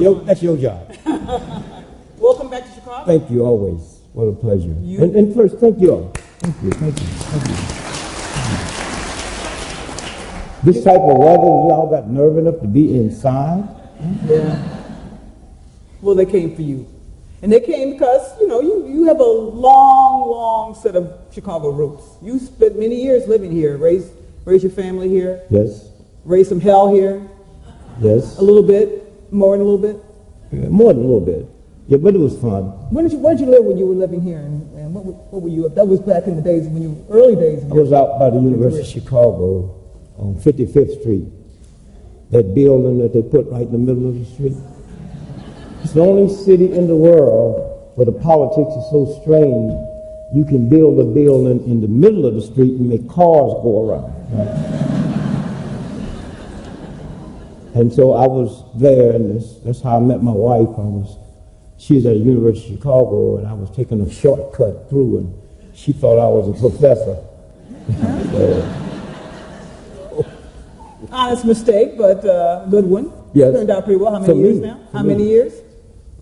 that's your job. Welcome back to Chicago. Thank you always. What a pleasure. And first, thank you all. Thank you. This type of weather, y'all got nerve enough to be inside? Yeah. Well, they came for you. And they came because, you have a long set of Chicago roots. You spent many years living here, raised your family here. Yes. Raised some hell here. Yes. A little bit, more than a little bit. Yeah, more than a little bit. Yeah, but it was fun. Where did you live when you were living here? And what were you up? That was back in the days early days. I was out by the University of Chicago on 55th Street. That building that they put right in the middle of the street. It's the only city in the world where the politics is so strange, you can build a building in the middle of the street and make cars go around. Right? And so I was there, and that's how I met my wife. She was at the University of Chicago, and I was taking a shortcut through, and she thought I was a professor. Honest mistake, but good one. Yes. Turned out pretty well. How many years now? How many years?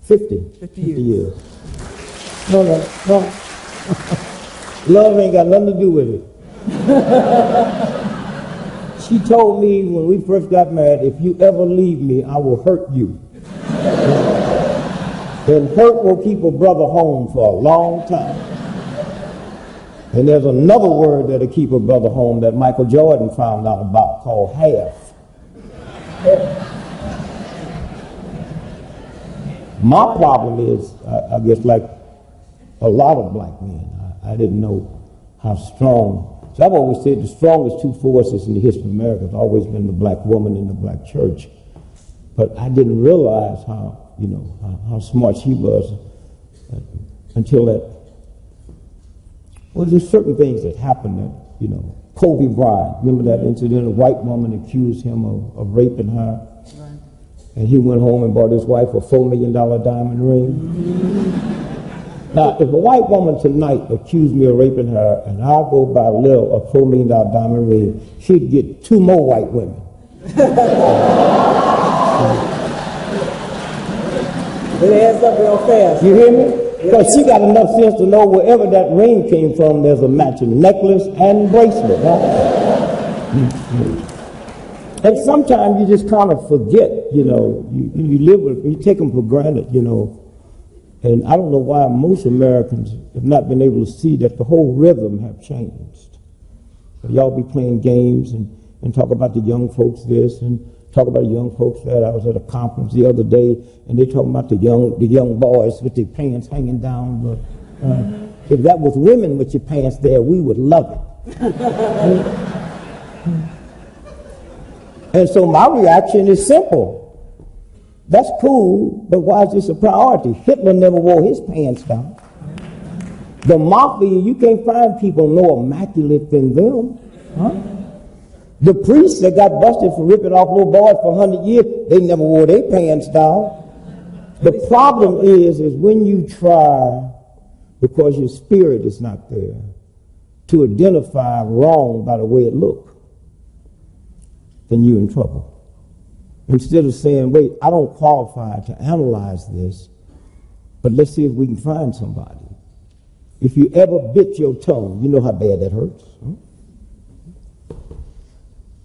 50 years. No. Love ain't got nothing to do with it. She told me when we first got married, if you ever leave me, I will hurt you. And hurt will keep a brother home for a long time. And there's another word that'll keep a brother home that Michael Jordan found out about called half. My problem is, I guess like a lot of black men, I didn't know how strong. So I've always said the strongest two forces in the history of America has always been the black woman and the black church. But I didn't realize how smart she was until that. Well, there's certain things that happened that, Kobe Bryant, remember that incident? A white woman accused him of raping her. Right. And he went home and bought his wife a $4 million diamond ring. Now, if a white woman tonight accused me of raping her and I go buy Lil a $4 million diamond ring, she'd get 2 more white women. It adds up real fast. You hear me? Because she got enough sense to know wherever that ring came from, there's a matching necklace and bracelet. Right? And sometimes you just kind of forget, you live with, you take them for granted, And I don't know why most Americans have not been able to see that the whole rhythm have changed. Y'all be playing games and talk about the young folks this and talk about the young folks that. I was at a conference the other day, and they talking about the young boys with their pants hanging down. But if that was women with your pants there, we would love it. And so my reaction is simple. That's cool, but why is this a priority? Hitler never wore his pants down. The mafia, you can't find people more immaculate than them. Huh? The priests that got busted for ripping off little boys for 100 years, they never wore their pants down. The problem is when you try, because your spirit is not there, to identify wrong by the way it looks, then you're in trouble. Instead of saying, wait, I don't qualify to analyze this, but let's see if we can find somebody. If you ever bit your tongue, you know how bad that hurts. Huh?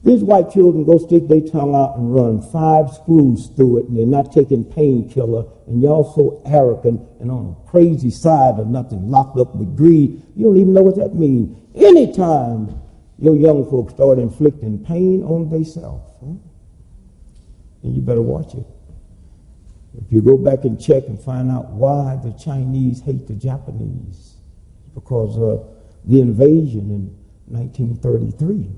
These white children go stick their tongue out and run 5 screws through it, and they're not taking painkiller, and y'all so arrogant and on a crazy side of nothing, locked up with greed. You don't even know what that means. Anytime your young folks start inflicting pain on themselves, and you better watch it. If you go back and check and find out why the Chinese hate the Japanese, because of the invasion in 1933.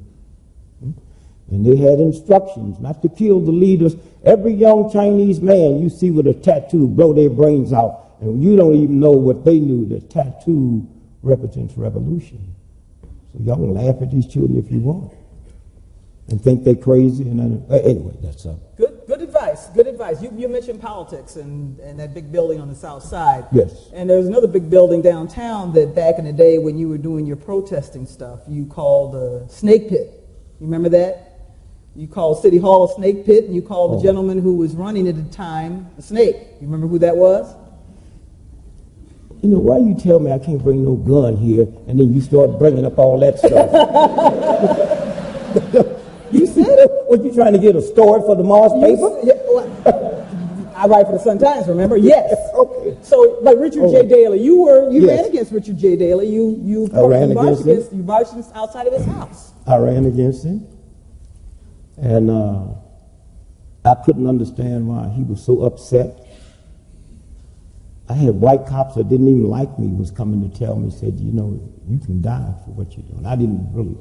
And they had instructions not to kill the leaders. Every young Chinese man you see with a tattoo blow their brains out, and you don't even know what they knew. The tattoo represents revolution. So y'all can laugh at these children if you want and think they're crazy. And anyway, that's up. Good advice. Good advice. You mentioned politics and that big building on the south side. Yes. And there's another big building downtown that back in the day when you were doing your protesting stuff, you called the Snake Pit. You remember that? You called City Hall a snake pit, and you called the gentleman who was running at the time a snake. You remember who that was? You know, why you tell me I can't bring no gun here, and then you start bringing up all that stuff? You said it. What, you trying to get a story for the Mars paper? I write for the Sun-Times, remember? Yes. Okay. So, but Richard J. Daley, you ran against Richard J. Daley. You marched outside of his house. I ran against him, and I couldn't understand why he was so upset. I had white cops that didn't even like me was coming to tell me, said, you know, you can die for what you're doing. I didn't really.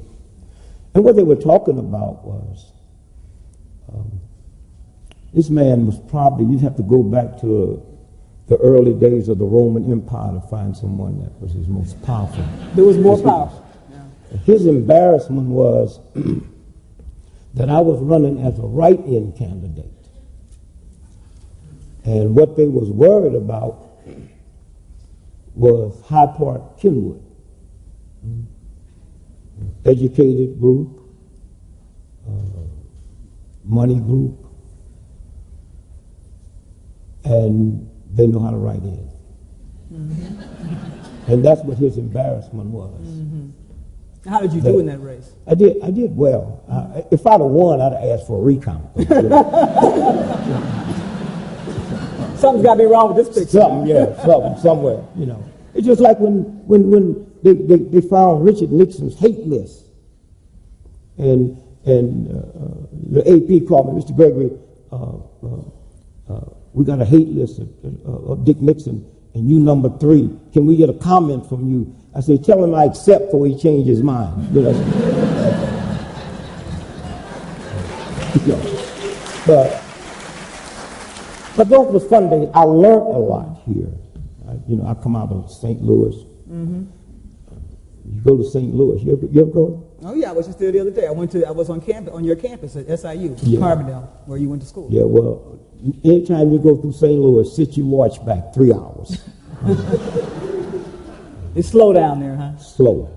And what they were talking about was, this man was probably, you'd have to go back to the early days of the Roman Empire to find someone that was his most powerful. There was more powerful. Yeah. His embarrassment was that I was running as a write-in candidate. And what they was worried about was High Park Kenwood, educated group, money group, and they know how to write in. Mm-hmm. And that's what his embarrassment was. Mm-hmm. How did you do in that race? I did well. If I'd have won, I'd have asked for a recount. Something's got to be wrong with this picture. Somewhere, you know. It's just like when they found Richard Nixon's hate list, and the AP called me, Mr. Gregory, we got a hate list of Dick Nixon, and you number 3. Can we get a comment from you? I said, tell him I accept before he change his mind. You know? But those was fun days. I learned a lot here. I come out of St. Louis. Mm-hmm. You go to St. Louis. You ever go? Oh yeah, I was just there the other day. I was on campus, on your campus at SIU, Carbondale, where you went to school. Yeah, well, anytime you go through St. Louis, sit your watch back 3 hours. It's slow down there, huh? Slow.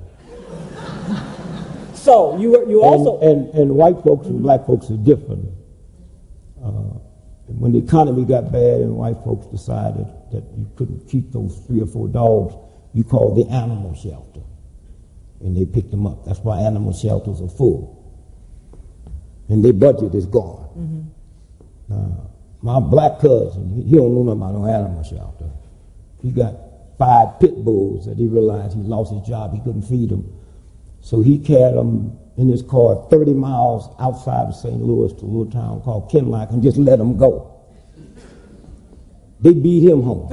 So you also and white folks and black folks are different. When the economy got bad and white folks decided that you couldn't keep those 3 or 4 dogs, you called the animal shelter, and they picked them up. That's why animal shelters are full, and their budget is gone. Mm-hmm. My black cousin, he don't know nothing about no animal shelter. He got 5 pit bulls that he realized he lost his job. He couldn't feed them. So he carried them in his car 30 miles outside of St. Louis to a little town called Kenlock and just let them go. They beat him home.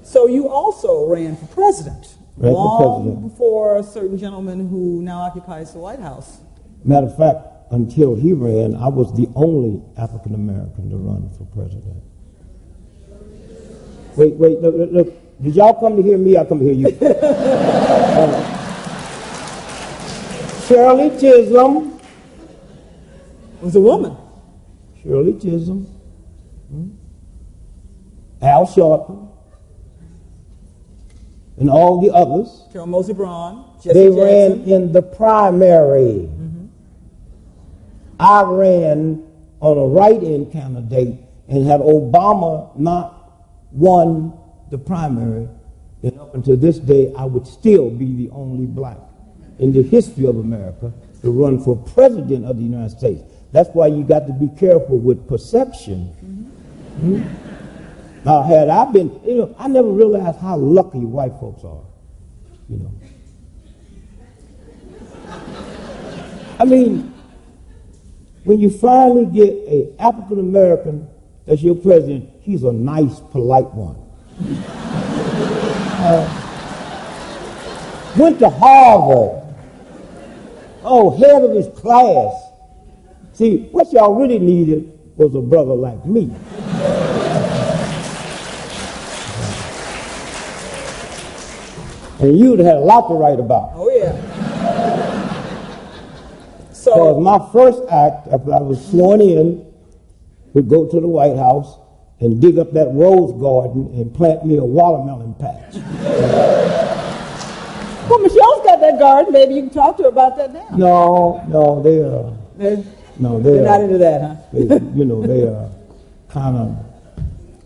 So you also ran for president. Long before a certain gentleman who now occupies the White House. Matter of fact, until he ran, I was the only African American to run for president. Wait, look. Did y'all come to hear me? I come to hear you. Shirley Chisholm was a woman. Shirley Chisholm, Al Sharpton, and all the others. Carol Moseley Braun, Jesse they Jackson. ran in the primary. Mm-hmm. I ran on a write-in candidate, and had Obama not won the primary, and up until this day, I would still be the only black in the history of America to run for president of the United States. That's why you got to be careful with perception. Mm-hmm. Mm-hmm. Now, had I been, I never realized how lucky white folks are, I mean, when you finally get an African American as your president, he's a nice, polite one. Went to Harvard. Head of his class. See, what y'all really needed was a brother like me. And you'd have had a lot to write about. Oh, yeah. So my first act, after I was sworn in, would go to the White House and dig up that rose garden and plant me a watermelon patch. Well, Michelle's got that garden. Maybe you can talk to her about that now. No, They're they're not into that, huh? they are kind of,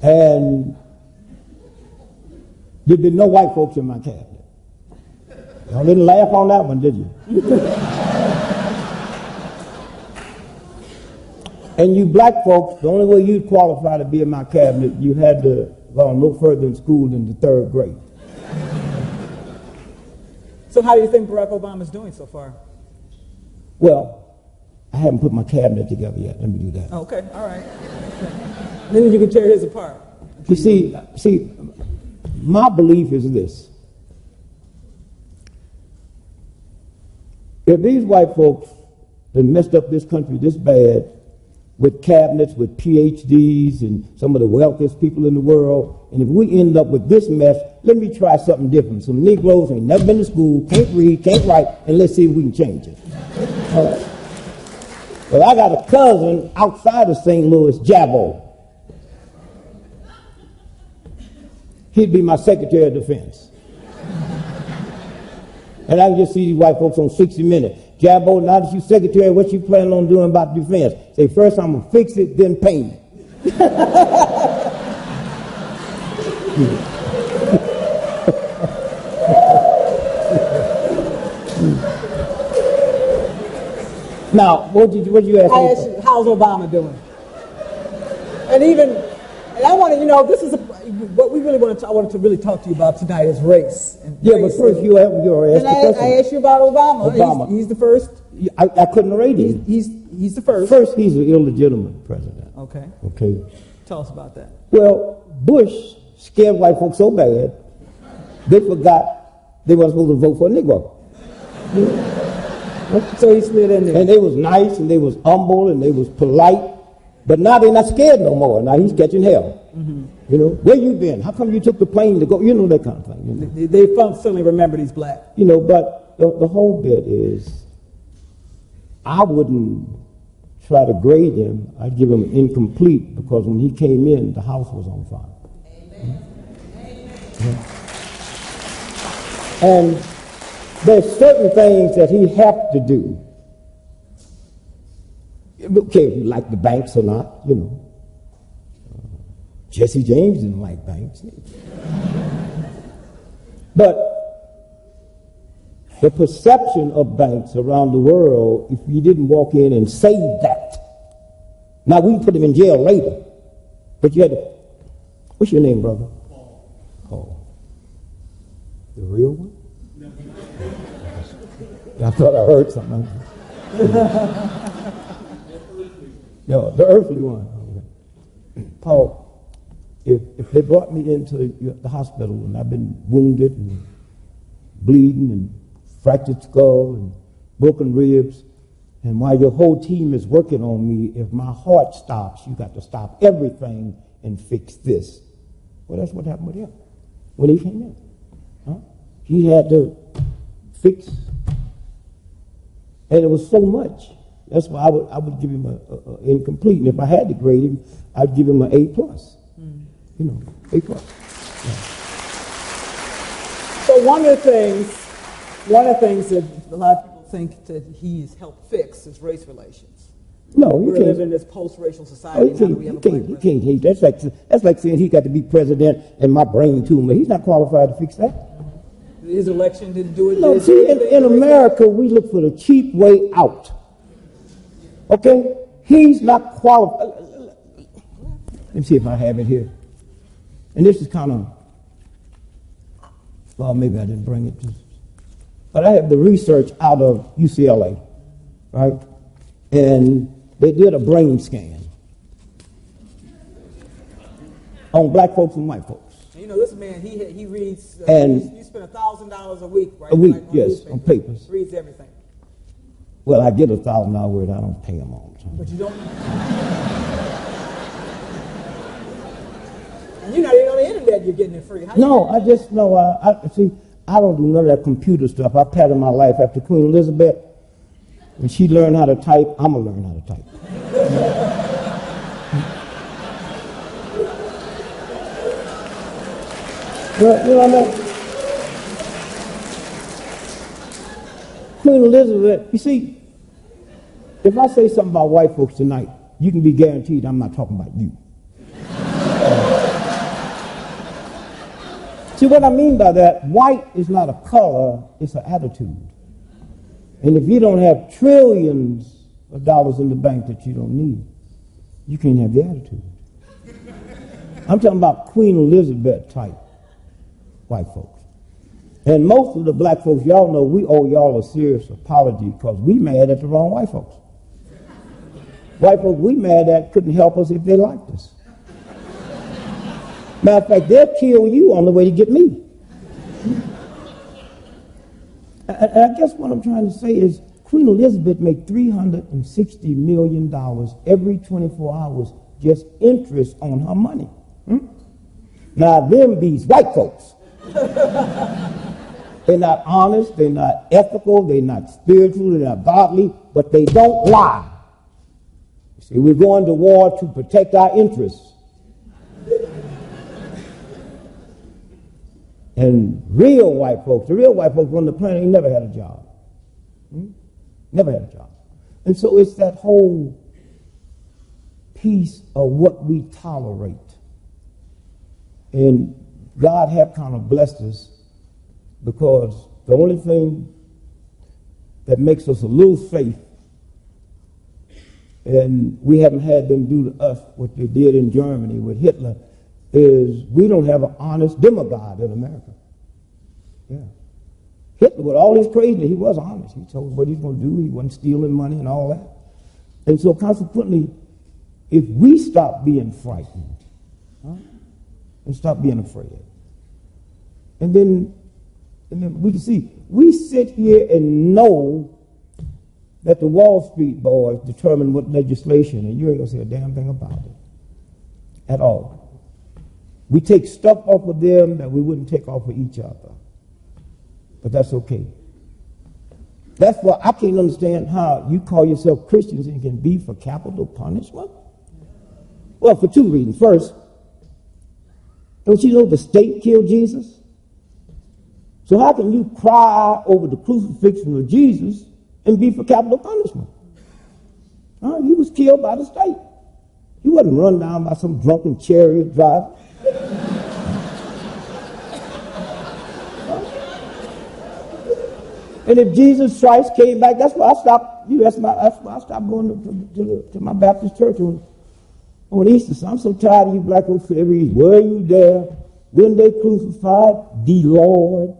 and there'd been no white folks in my cabinet. Y'all didn't laugh on that one, did you? And you black folks, the only way you'd qualify to be in my cabinet, you had to go no further in school than the 3rd grade. So how do you think Barack Obama's doing so far? Well, I haven't put my cabinet together yet. Let me do that. Oh, okay, all right. Then you can tear his apart. You see, my belief is this. If these white folks that messed up this country this bad with cabinets, with PhDs, and some of the wealthiest people in the world, and if we end up with this mess, let me try something different. Some Negroes ain't never been to school, can't read, can't write, and let's see if we can change it. All right. Well, I got a cousin outside of St. Louis, Jabbo. He'd be my Secretary of Defense. And I can just see these white folks on 60 Minutes. Jabbo, now that you're secretary, what you planning on doing about defense? Say, first I'm going to fix it, then paint it. Now, what did you ask me? I asked you, how's Obama doing? And I wanted, this is what we really I wanted to really talk to you about tonight is race. Yeah, but first you have your ask the question. I asked you about Obama. He's the first. I couldn't rate him. He's the first. First, he's an illegitimate president. Okay. Tell us about that. Well, Bush scared white folks so bad, they forgot they weren't supposed to vote for a Negro. So he slid in there. And they was nice, and they was humble, and they was polite. But now they're not scared no more. Now he's catching hell. Mm-hmm. Where you been? How come you took the plane to go? That kind of thing. They suddenly remembered he's black. But the whole bit is, I wouldn't try to grade him. I'd give him an incomplete because when he came in, the house was on fire. Amen. Yeah. And there's certain things that he have to do. Okay, if you like the banks or not, Jesse James didn't like banks. But the perception of banks around the world, if you didn't walk in and say that, now we can put him in jail later, but you had to, what's your name, brother? Paul. The real one? I thought I heard something. No, the earthly one. Okay. Paul, if they brought me into the hospital and I've been wounded and bleeding and fractured skull and broken ribs, and while your whole team is working on me, if my heart stops, you got to stop everything and fix this. Well, that's what happened with him when he came in. Huh? He had to fix, and it was so much. That's why I would give him a incomplete. And if I had to grade him, I'd give him an A+. A+. Yeah. So one of the things that a lot of people think that he's helped fix is race relations. No, We're living in this post-racial society. He can't hate. That's like saying he got to be president and my brain tumor. He's not qualified to fix that. His election didn't do it. No, see, in America, we look for the cheap way out. Okay? He's not qualified. Let me see if I have it here. And this is kind of, well, maybe I didn't bring it. But I have the research out of UCLA, right? And they did a brain scan on black folks and white folks. This man, he reads, and you spend $1,000 a week, right? A week, yes, on papers. Reads everything. Well, I get $1,000 word. I don't pay them all the time. But you don't. And you're not even on the internet. You're getting it free. No, I just know. I don't do none of that computer stuff. I patterned my life after Queen Elizabeth. When she learned how to type, I'm gonna learn how to type. Well, Queen Elizabeth, you see, if I say something about white folks tonight, you can be guaranteed I'm not talking about you. See what I mean by that? White is not a color, it's an attitude. And if you don't have trillions of dollars in the bank that you don't need, you can't have the attitude. I'm talking about Queen Elizabeth type white folks. And most of the black folks, y'all know we owe y'all a serious apology because we mad at the wrong white folks. White folks we mad at couldn't help us if they liked us. Matter of fact, they'll kill you on the way to get me. And I guess what I'm trying to say is Queen Elizabeth made $360 million every 24 hours just interest on her money. Now, them these white folks. They're not honest, they're not ethical, they're not spiritual, they're not godly, but they don't lie. See, we're going to war to protect our interests. And real white folks, the real white folks on the planet ain't never had a job. Never had a job. And so it's that whole piece of what we tolerate. And God have kind of blessed us because the only thing that makes us a little safe, and we haven't had them do to us what they did in Germany with Hitler, is we don't have an honest demagogue in America. Yeah. Hitler, with all his craziness, he was honest. He told us what he's going to do. He wasn't stealing money and all that. And so consequently, if we stop being frightened, and stop being afraid, and then we can see, we sit here and know that the Wall Street boys determine what legislation, and you ain't going to say a damn thing about it at all. We take stuff off of them that we wouldn't take off of each other. But that's okay. That's why I can't understand how you call yourself Christians and can be for capital punishment. Well, for two reasons. First, don't you know the state killed Jesus? So how can you cry over the crucifixion of Jesus and be for capital punishment? He was killed by the state. He wasn't run down by some drunken chariot driver. And if Jesus Christ came back, that's why I stopped. That's why I stopped going to my Baptist church on Easter. So I'm so tired of you black folks every Easter. Were you there when they crucified the Lord?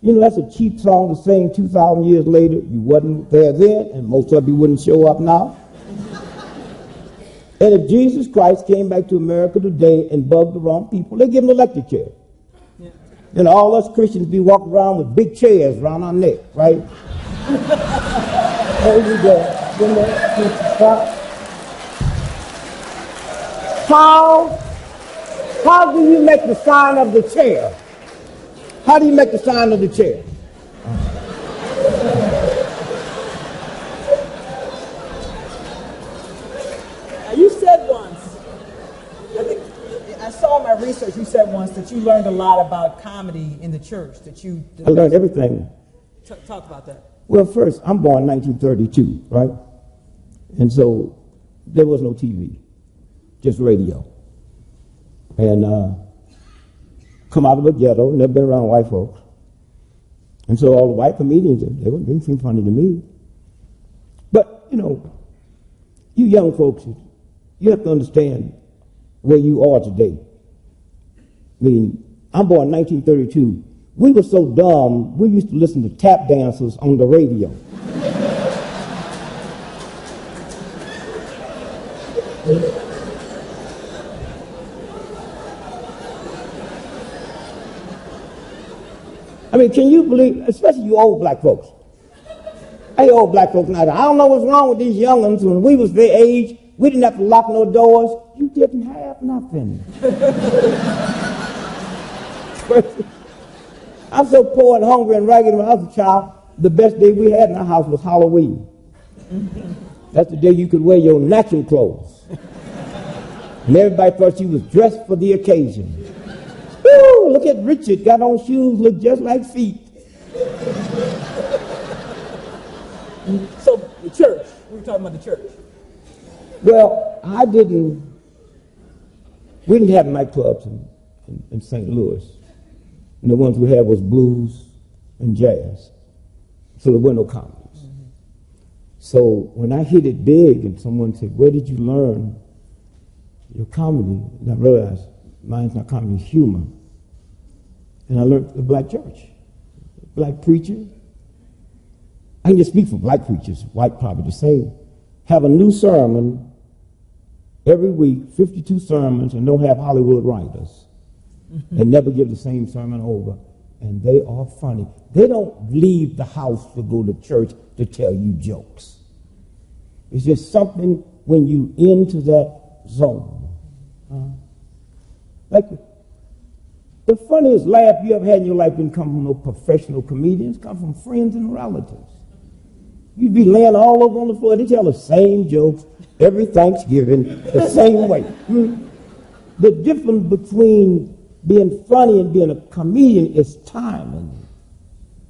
You know, that's a cheap song to sing 2,000 years later. You wasn't there then, and most of you wouldn't show up now. And if Jesus Christ came back to America today and bugged the wrong people, they give him an electric chair. Yeah. And all us Christians be walking around with big chairs around our neck, right? There you go. How do you make the sign of the chair? How do you make the sign of the chair? You said once, I saw in my research, you said once that you learned a lot about comedy in the church. I learned everything. Talk about that. Well, first, I'm born in 1932, right? And so there was no TV, just radio. And come out of a ghetto, never been around white folks. And so all the white comedians, they didn't seem funny to me. But, you know, you young folks, you have to understand where you are today. I mean, I'm born in 1932. We were so dumb, we used to listen to tap dancers on the radio. I mean, can you believe, especially you old black folks. Hey, old black folks now, I don't know what's wrong with these young'uns. When we was their age, we didn't have to lock no doors. You didn't have nothing. I'm so poor and hungry and ragged when I was a child, the best day we had in our house was Halloween. That's the day you could wear your natural clothes. And everybody thought you was dressed for the occasion. Woo, look at Richard, got on shoes, look just like feet. So the church, we were talking about the church. Well, we didn't have nightclubs in St. Louis. And the ones we had was blues and jazz. So there were no comedies. Mm-hmm. So when I hit it big and someone said, where did you learn your comedy? And I realized mine's not comedy, it's humor. And I learned the black church, black preacher. I can just speak for black preachers, white probably the same. Have a new sermon every week, 52 sermons, and don't have Hollywood writers. And never give the same sermon over. And they are funny. They don't leave the house to go to church to tell you jokes. It's just something when you into that zone. Like the funniest laugh you ever had in your life didn't come from no professional comedians, come from friends and relatives. You'd be laying all over on the floor. They tell the same jokes every Thanksgiving, the same way. The difference between being funny and being a comedian is timing.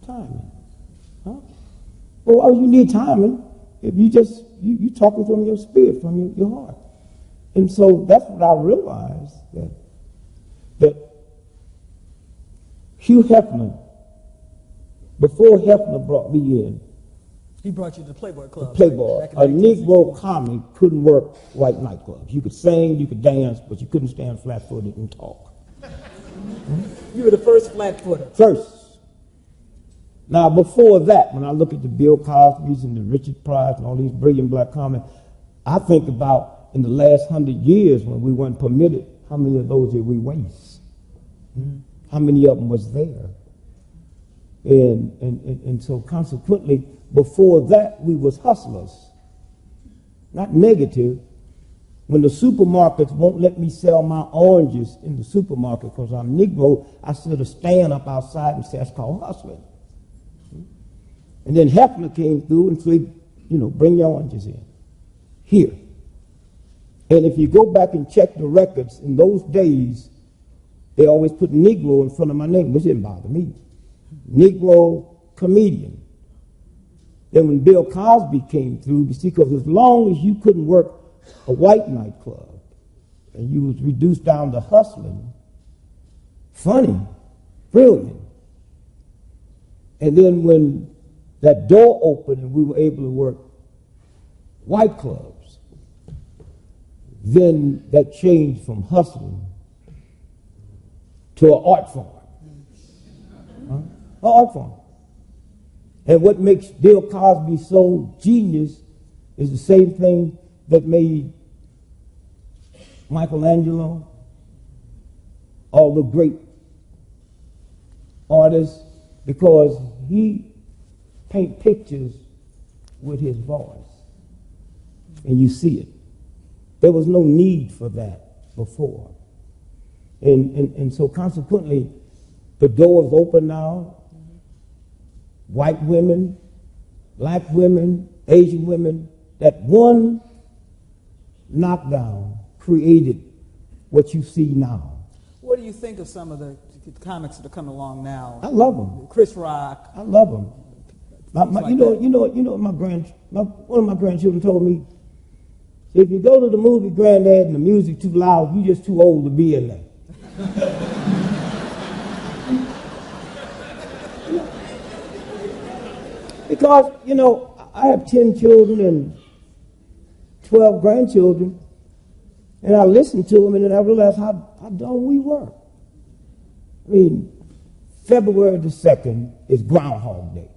Timing. Huh? Well, why would you need timing if you talking from your spirit, from your heart? And so that's what I realized, that Hugh Hefner, before Hefner brought me in, he brought you to the Playboy Club. Playboy. A Negro comic couldn't work white nightclubs. You could sing, you could dance, but you couldn't stand flat-footed and talk. You were the first flat-footer. First. Now, before that, when I look at the Bill Cosby's and the Richard Pryor and all these brilliant black comics, I think about in the last 100 years when we weren't permitted, how many of those did we waste? How many of them was there? And so consequently, before that, we was hustlers. Not negative. When the supermarkets won't let me sell my oranges in the supermarket because I'm Negro, I sort of stand up outside and say, that's called hustling. And then Hefner came through and said, bring your oranges in. Here. And if you go back and check the records, in those days, they always put Negro in front of my name, which didn't bother me. Negro comedian. Then when Bill Cosby came through, you see, because as long as you couldn't work a white nightclub and you was reduced down to hustling, funny, brilliant. And then when that door opened and we were able to work white clubs, then that changed from hustling to an art form. An art form. And what makes Bill Cosby so genius is the same thing that made Michelangelo, all the great artists, because he paint pictures with his voice. And you see it. There was no need for that before. And so consequently, the door is open now. White women, black women, Asian women, that one knockdown created what you see now. What do you think of some of the comics that are coming along now? I love them. Chris Rock. I love them. One of my grandchildren told me, if you go to the movie, Granddad, and the music too loud, you're just too old to be in there. Because, I have 10 children and 12 grandchildren, and I listen to them, and then I realize how dumb we were. I mean, February the 2nd is Groundhog Day.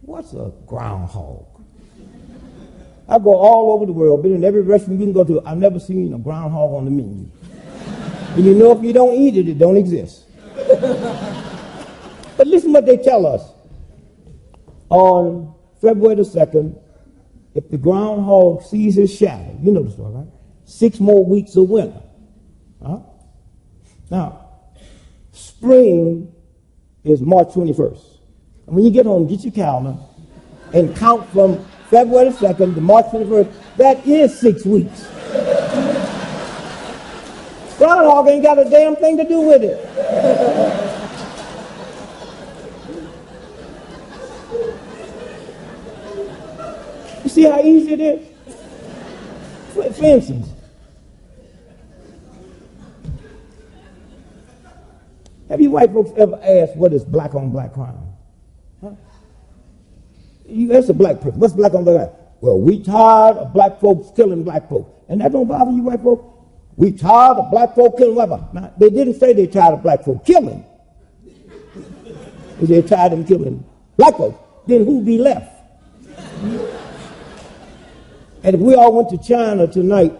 What's a groundhog? I go all over the world, been in every restaurant you can go to. I've never seen a groundhog on the menu. And if you don't eat it, it don't exist. But listen what they tell us. On February the 2nd, if the groundhog sees his shadow, you know the story, right? 6 more weeks of winter. Huh? Now, spring is March 21st. And when you get home, get your calendar and count from February the 2nd to March 21st. That is 6 weeks. Groundhog ain't got a damn thing to do with it. see how easy it is? For instance, have you white folks ever asked what is black on black crime? Huh? You ask a black person, what's black on black crime? Well, we tired of black folks killing black folks. And that don't bother you white folks? We tired of black folks killing white folks. Now, they didn't say they tired of black folks killing. They tired of them killing black folks. Then who be left? And if we all went to China tonight,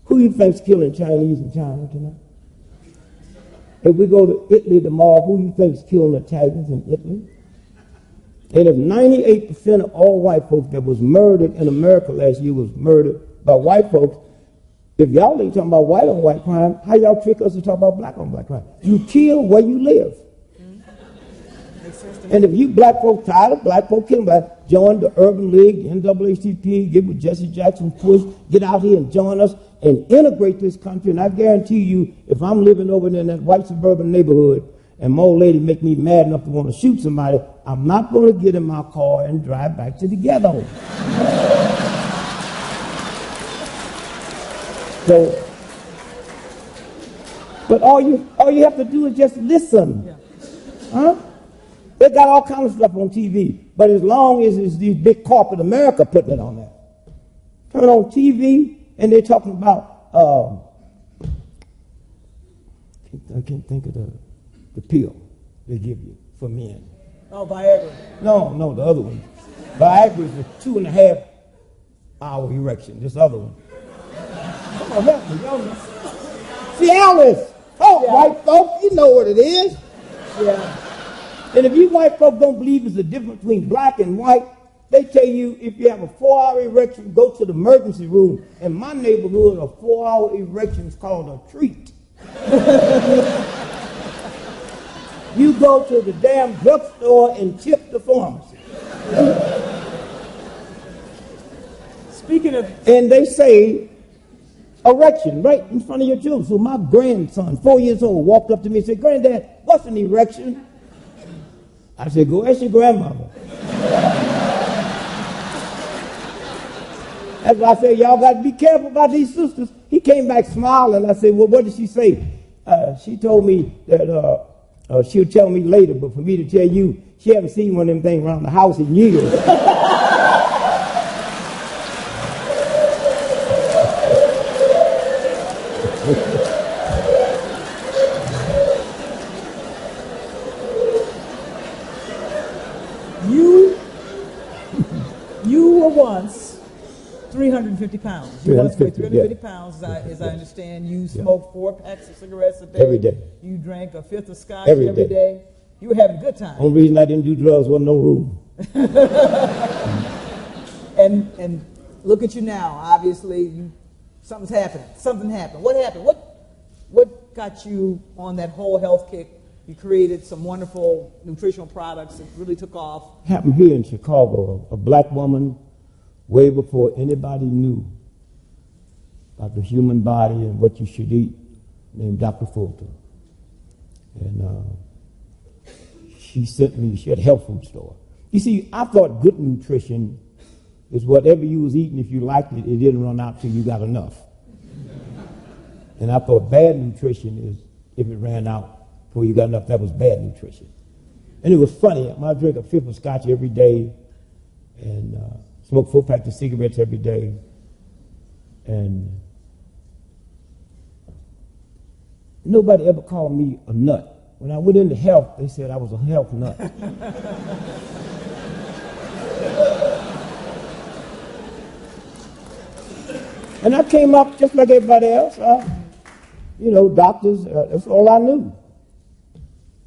who you think's killing Chinese in China tonight? If we go to Italy tomorrow, who you think's killing Italians in Italy? And if 98% of all white folks that was murdered in America last year was murdered by white folks, if y'all ain't talking about white on white crime, how y'all trick us to talk about black on black crime? You kill where you live. And if you black folks tired of black folks killing black, join the Urban League, NAACP, get with Jesse Jackson Push, get out here and join us and integrate this country. And I guarantee you, if I'm living over there in that white suburban neighborhood and my old lady make me mad enough to want to shoot somebody, I'm not going to get in my car and drive back to the ghetto. So, but all you have to do is just listen. Yeah. Huh? They got all kinds of stuff on TV, but as long as it's these big corporate America putting it on there. Turn on TV and they're talking about, I can't think of the pill they give you for men. Oh, Viagra. No, the other one. Viagra is a 2.5 hour erection, this other one. Come on, help me, y'all know. See, Alice, white folks, you know what it is. Yeah. And if you white folks don't believe there's a difference between black and white, they tell you if you have a 4-hour erection, go to the emergency room. In my neighborhood, a 4-hour erection is called a treat. You go to the damn drugstore and tip the pharmacy. Speaking of... And they say erection right in front of your children. So my grandson, 4 years old, walked up to me and said, "Granddad, what's an erection?" I said, "Go ask your grandmother." That's why I said, y'all got to be careful about these sisters. He came back smiling. I said, "Well, what did she say?" She told me that she'll tell me later, but for me to tell you, she haven't seen one of them things around the house in years. You were once 350 pounds. You once weighed 350 yeah. pounds, as I understand. You smoked 4 packs of cigarettes a day. Every day. You drank a fifth of scotch every day. You were having a good time. Only reason I didn't do drugs wasn't no room. And look at you now. Obviously, something's happening. Something happened. What happened? What got you on that whole health kick? You created some wonderful nutritional products that really took off. Happened here in Chicago. A black woman, way before anybody knew about the human body and what you should eat, named Dr. Fulton. And she sent me, she had a health food store. You see, I thought good nutrition is whatever you was eating, if you liked it, it didn't run out till you got enough. And I thought bad nutrition is if it ran out before you got enough, that was bad nutrition. And it was funny. I drink a fifth of scotch every day and smoke 4 packs of cigarettes every day. And nobody ever called me a nut. When I went into health, they said I was a health nut. And I came up just like everybody else. Doctors, that's all I knew.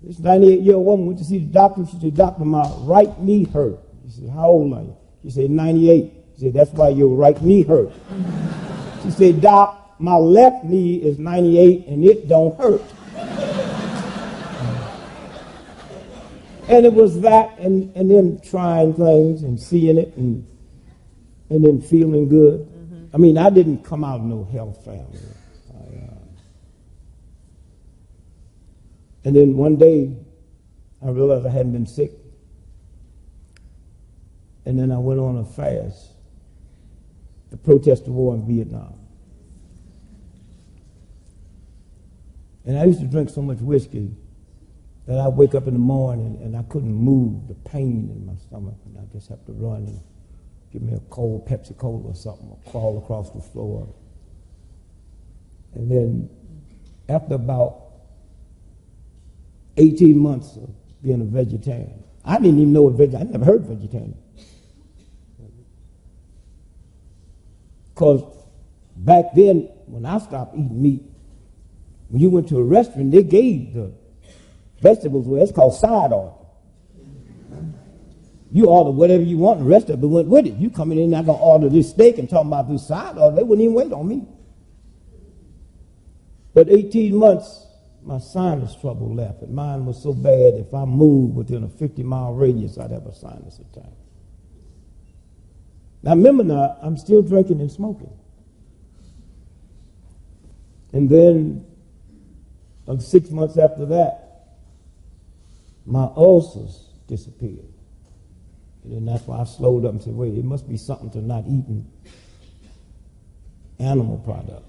This 98-year-old woman went to see the doctor. She said, "Doctor, my right knee hurt." He said, "How old are you?" She said, 98. He said, "That's why your right knee hurt." She said, "Doc, my left knee is 98 and it don't hurt." And it was that and then trying things and seeing it and then feeling good. Mm-hmm. I mean, I didn't come out of no health family. And then one day, I realized I hadn't been sick. And then I went on a fast. to protest the war in Vietnam. And I used to drink so much whiskey that I'd wake up in the morning and I couldn't move, the pain in my stomach, and I just have to run and give me a cold Pepsi Cola or something, or crawl across the floor. And then after about 18 months of being a vegetarian, I didn't even know what vegetarian, I never heard vegetarian. Because back then, when I stopped eating meat, when you went to a restaurant, they gave the vegetables, well, it's called side order. You order whatever you want, and the rest of it went with it. You coming in, not going to order this steak and talking about this side order, they wouldn't even wait on me. But 18 months, my sinus trouble left, and mine was so bad, if I moved within a 50-mile radius, I'd have a sinus attack. Now remember now, I'm still drinking and smoking. And then 6 months after that, my ulcers disappeared. And then that's why I slowed up and said, wait, it must be something to not eating animal product.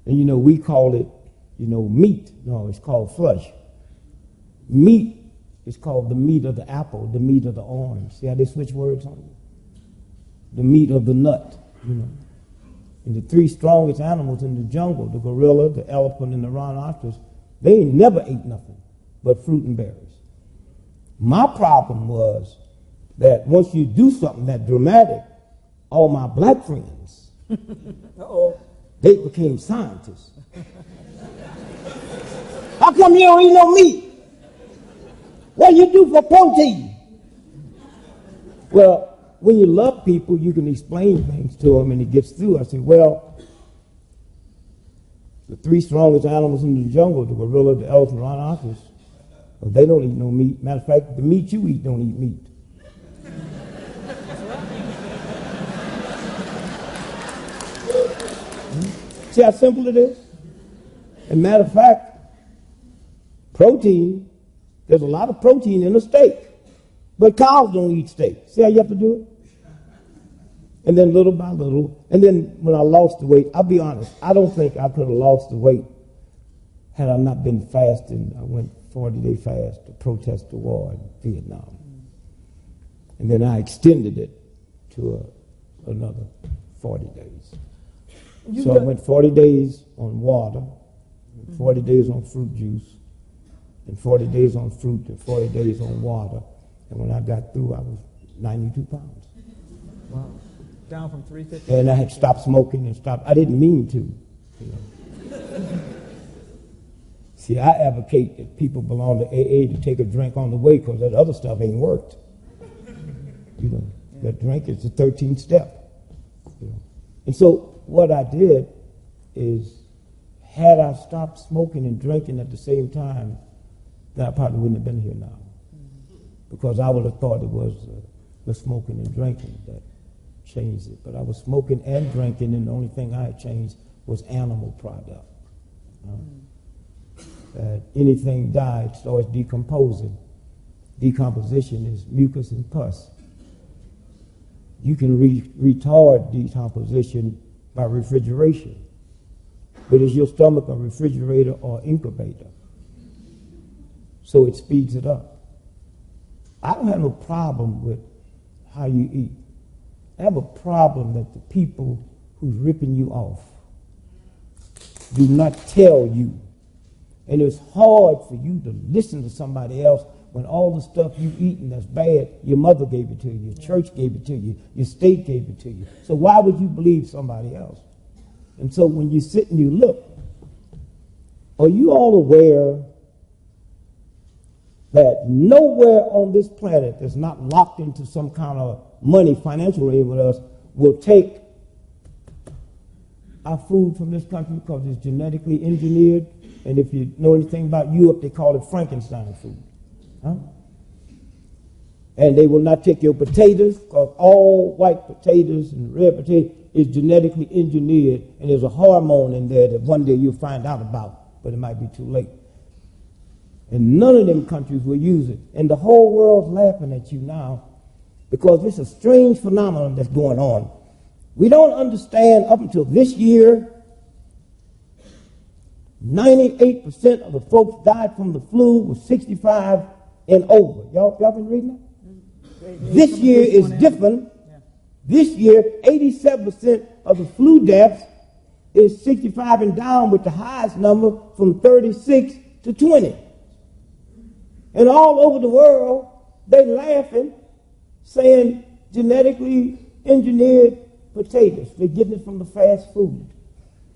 And you know, we call it, meat. No, it's called flesh. Meat is called the meat of the apple, the meat of the orange. See how they switch words on you? The meat of the nut, And the three strongest animals in the jungle, the gorilla, the elephant, and the rhinoceros, they ain't never ate nothing but fruit and berries. My problem was that once you do something that dramatic, all my black friends, they became scientists. How come you don't eat no meat? What do you do for protein? Well, when you love people, you can explain things to them and it gets through. I say, well, the three strongest animals in the jungle, the gorilla, the elephant, the rhinoceros, well, they don't eat no meat. Matter of fact, the meat you eat don't eat meat. See how simple it is? And matter of fact, protein, there's a lot of protein in a steak. But cows don't eat steak. See how you have to do it? And then little by little, and then when I lost the weight, I'll be honest, I don't think I could have lost the weight had I not been fasting. I went 40-day fast to protest the war in Vietnam. And then I extended it to another 40 days. So I went 40 days on water, 40 days on fruit juice, and 40 days on fruit, and 40 days on water. And when I got through, I was 92 pounds. Wow. Down from 350. And I had stopped smoking and stopped. I didn't mean to. See, I advocate that people belong to AA to take a drink on the way because that other stuff ain't worked. That drink is the 13th step. And so what I did is, had I stopped smoking and drinking at the same time, then I probably wouldn't have been here now. Because I would have thought it was the smoking and drinking that changed it. But I was smoking and drinking, and the only thing I had changed was animal product. Anything died starts decomposing. Decomposition is mucus and pus. You can retard decomposition by refrigeration. But is your stomach a refrigerator or incubator? So it speeds it up. I don't have no problem with how you eat. I have a problem that the people who's ripping you off do not tell you. And it's hard for you to listen to somebody else when all the stuff you eating that's bad, your mother gave it to you, your church gave it to you, your state gave it to you. So why would you believe somebody else? And so when you sit and you look, are you all aware that nowhere on this planet that's not locked into some kind of money, financial arrangement with us, will take our food from this country because it's genetically engineered? And if you know anything about Europe, they call it Frankenstein food. And they will not take your potatoes because all white potatoes and red potatoes is genetically engineered, and there's a hormone in there that one day you'll find out about, but it might be too late. And none of them countries will use it. And the whole world's laughing at you now because it's a strange phenomenon that's going on. We don't understand up until this year, 98% of the folks died from the flu was 65 and over. Y'all been reading that? This year is different. This year, 87% of the flu deaths is 65 and down, with the highest number from 36 to 20. And all over the world, they laughing, saying genetically engineered potatoes. They're getting it from the fast food.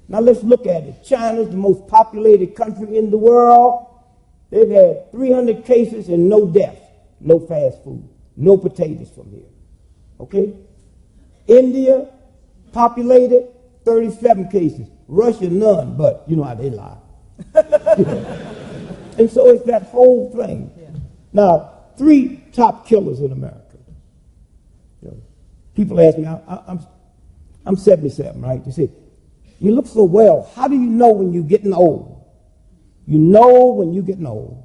Now let's look at it. China's the most populated country in the world. They've had 300 cases and no deaths. No fast food. No potatoes from here. Okay? India, populated, 37 cases. Russia, none, but you know how they lie. And so it's that whole thing. Yeah. Now, 3 top killers in America. You know, people ask me, I'm 77, right? They say, you look so well. How do you know when you're getting old? You know when you're getting old.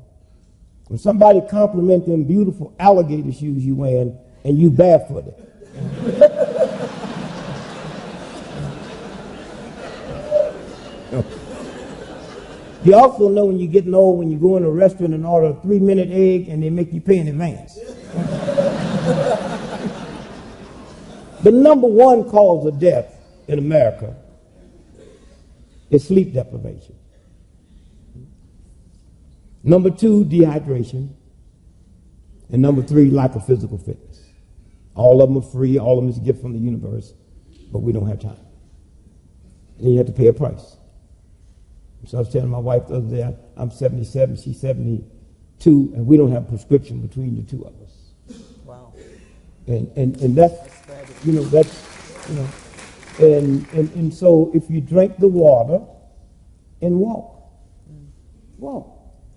When somebody compliments them beautiful alligator shoes you wearing and you barefooted. You also know when you're getting old when you go in a restaurant and order a 3-minute egg and they make you pay in advance. The number 1 cause of death in America is sleep deprivation. Number 2, dehydration. And number 3, lack of physical fitness. All of them are free. All of them is a gift from the universe. But we don't have time. And you have to pay a price. So I was telling my wife the other day, I'm 77, she's 72, and we don't have a prescription between the two of us. Wow. And that's you know, that's, you know, and so if you drink the water and walk.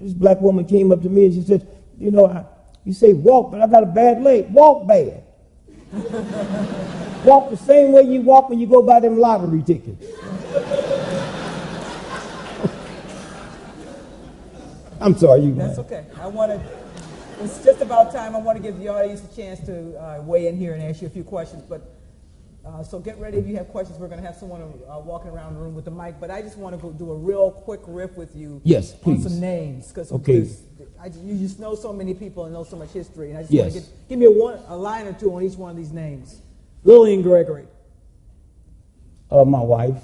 This black woman came up to me and she said, you know, you say walk, but I got a bad leg. Walk bad. Walk the same way you walk when you go buy them lottery tickets. I'm sorry, you. That's okay. It's just about time. I want to give the audience a chance to weigh in here and ask you a few questions. But so get ready if you have questions. We're going to have someone walking around the room with the mic. But I just want to go do a real quick riff with you. Yes, please. On some names, because okay. You just know so many people and know so much history. And I just want to give me a line or two on each one of these names. Lillian Gregory. My wife.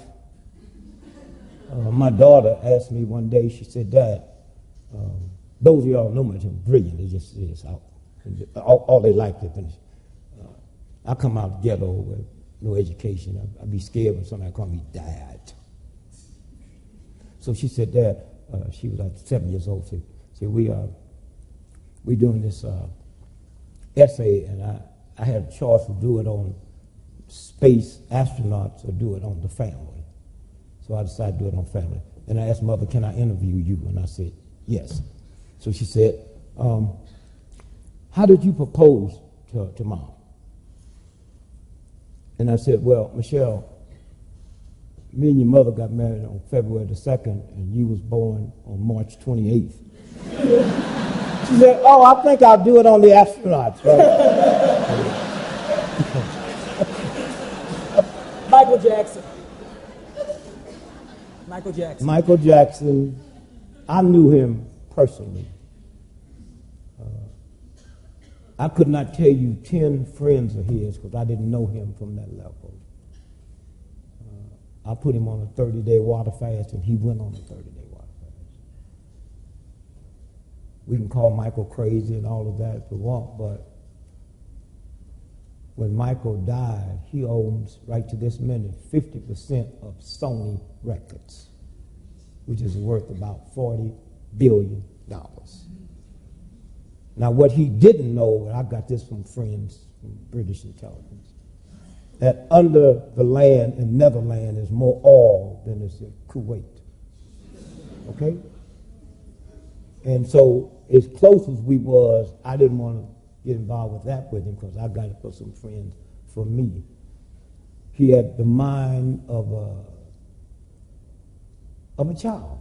My daughter asked me one day. She said, "Dad, those of y'all know me, I'm brilliant. They just out. All their life they finish. I come out of the ghetto with no education. I'd be scared when somebody called me Dad." So she said, "Dad," she was like 7 years old. She said, "We doing this essay, and I had a choice to do it on space astronauts or do it on the family. So I decided to do it on family. And I asked Mother, can I interview you? And I said, yes." So she said, "How did you propose to Mom?" And I said, "Well, Michelle, me and your mother got married on February the 2nd, and you was born on March 28th. She said, "Oh, I think I'll do it on the astronauts." Right? Michael Jackson. Michael Jackson. Michael Jackson, I knew him personally. I could not tell you 10 friends of his because I didn't know him from that level. I put him on a 30-day water fast, and he went on a 30-day water fast. We can call Michael crazy and all of that if we want, but when Michael died, he owns, right to this minute, 50% of Sony Records, which is worth about $40 billion. Now, what he didn't know, and I got this from friends from British intelligence, that under the land in Netherlands is more oil than is in Kuwait. Okay? And so, as close as we was, I didn't want to get involved with that with him because I got it for some friends for me. He had the mind of a child.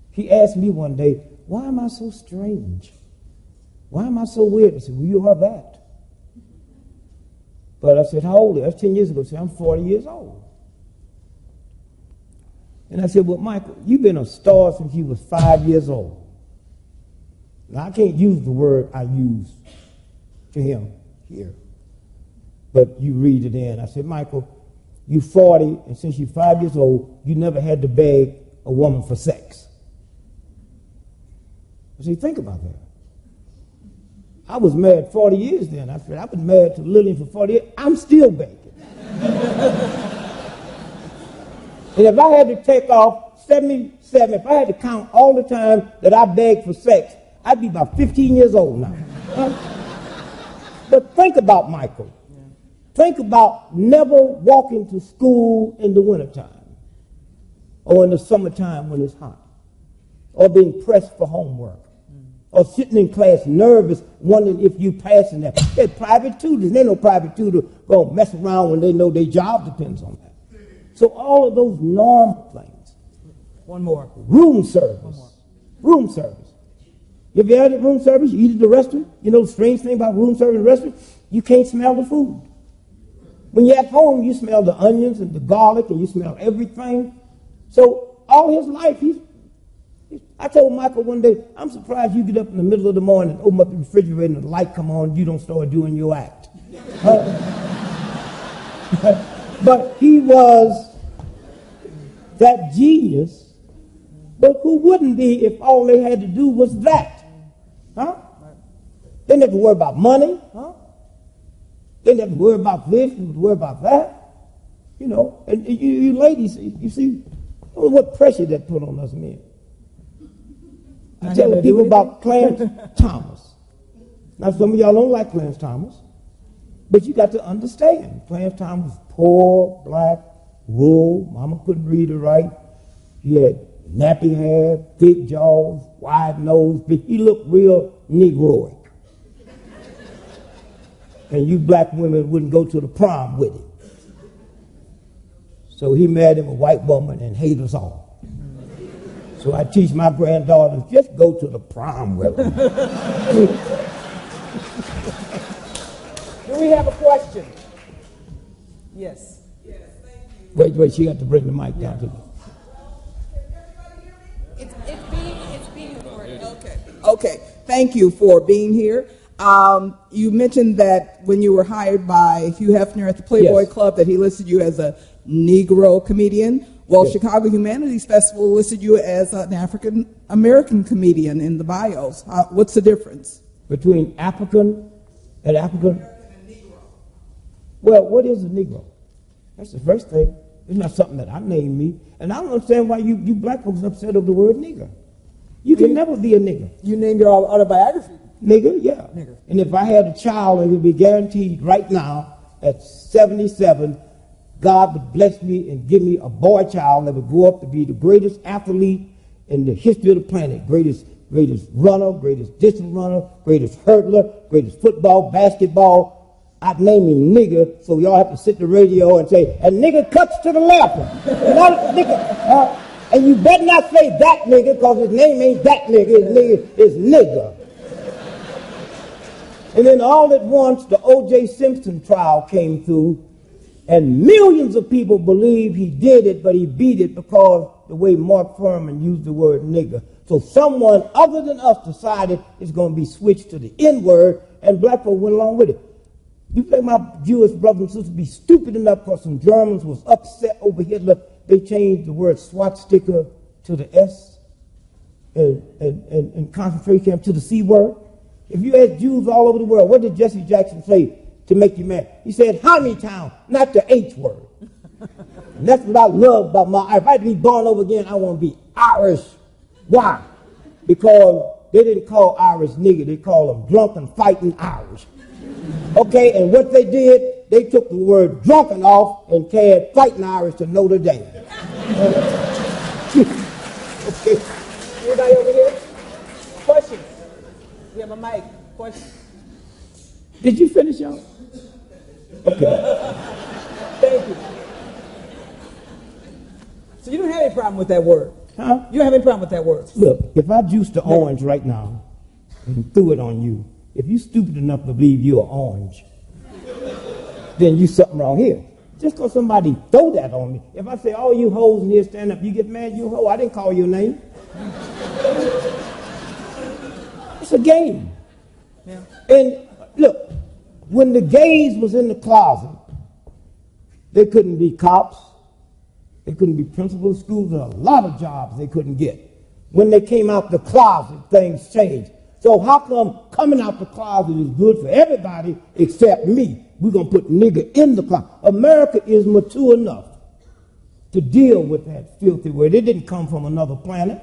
He asked me one day, "Why am I so strange? Why am I so weird?" I said, "Well, you are that." But I said, how old are you? That's 10 years ago. I said, I'm 40 years old. And I said, well, Michael, you've been a star since you was 5 years old. Now, I can't use the word I use to him here, but you read it in. I said, Michael, you 40, and since you're 5 years old, you never had to beg a woman for sex. I said, think about that. I was married 40 years then. I said, I've been married to Lillian for 40 years. I'm still begging. And if I had to take off 77, if I had to count all the time that I begged for sex, I'd be about 15 years old now. But think about Michael. Think about never walking to school in the wintertime or in the summertime when it's hot, or being pressed for homework, or sitting in class nervous, wondering if you passing that. They're private tutors. There ain't no private tutor going to mess around when they know their job depends on that. So all of those normal things. One more. Room service. Room service. If you had a room service, you eat at the restaurant. You know the strange thing about room service in a restaurant? You can't smell the food. When you're at home, you smell the onions and the garlic, and you smell everything. So all his life, I told Michael one day, I'm surprised you get up in the middle of the morning and open up the refrigerator and the light come on, you don't start doing your act. But he was that genius, but who wouldn't be if all they had to do was that? Huh? They didn't have to worry about money. Huh? They didn't have to worry about this, they didn't have to worry about that. You know, and you ladies, you see, I don't know what pressure that put on us men. I tell people about Clarence Thomas. Now, some of y'all don't like Clarence Thomas, but you got to understand, Clarence Thomas was poor, black, rural, mama couldn't read or write. He had nappy hair, thick jaws, wide nose, but he looked real Negroic. And you black women wouldn't go to the prom with him. So he married him a white woman and hate us all. So I teach my granddaughters, just go to the prom with him. Do we have a question? Yes. Yes, thank you. Wait, she got to bring the mic down to me. It's being recorded. Okay. Okay. Thank you for being here. You mentioned that when you were hired by Hugh Hefner at the Playboy Yes. Club that he listed you as a Negro comedian. Well, Yes. Chicago Humanities Festival listed you as an African American comedian in the bios. What's the difference? Between African and African? Well, what is a Negro? That's the first thing. It's not something that I named me. And I don't understand why you black folks are upset over the word nigger. You can never be a nigger. You named your autobiography. Nigger, yeah. Nigger. And if I had a child, it would be guaranteed right now at 77, God would bless me and give me a boy child that would grow up to be the greatest athlete in the history of the planet. Greatest runner, greatest distance runner, greatest hurdler, greatest football, basketball. I'd name him nigger, so y'all have to sit the radio and say, and nigger cuts to the left. And you better not say that nigger, because his name ain't that nigger, his name is nigger. And then all at once, the O.J. Simpson trial came through, and millions of people believe he did it, but he beat it because the way Mark Furman used the word nigger. So someone other than us decided it's going to be switched to the N-word, and black folk went along with it. You think my Jewish brothers and sisters be stupid enough because some Germans was upset over Hitler, they changed the word swastika to the S and concentration camp to the C word? If you ask Jews all over the world, what did Jesse Jackson say to make you mad? He said, Town, not the H word. And that's what I love about my, if I had to be born over again, I want to be Irish. Why? Because they didn't call Irish nigger, they called them drunken fighting Irish. Okay, and what they did, they took the word drunken off and carried fighting Irish to Notre Dame. Okay. Anybody over here? Questions? We have a mic. Questions? Did you finish, y'all? Okay. Thank you. So you don't have any problem with that word? Huh? You don't have any problem with that word? Look, if I juiced the orange right now and threw it on you, if you stupid enough to believe you're orange, then you something wrong here. Just because somebody throw that on me. If I say, all you hoes in here stand up, you get mad, you hoe. I didn't call your name. It's a game. Yeah. And look, when the gays was in the closet, they couldn't be cops. They couldn't be principals of schools. There were a lot of jobs they couldn't get. When they came out the closet, things changed. So how come coming out the closet is good for everybody except me? We're going to put nigger in the closet. America is mature enough to deal with that filthy word. It didn't come from another planet.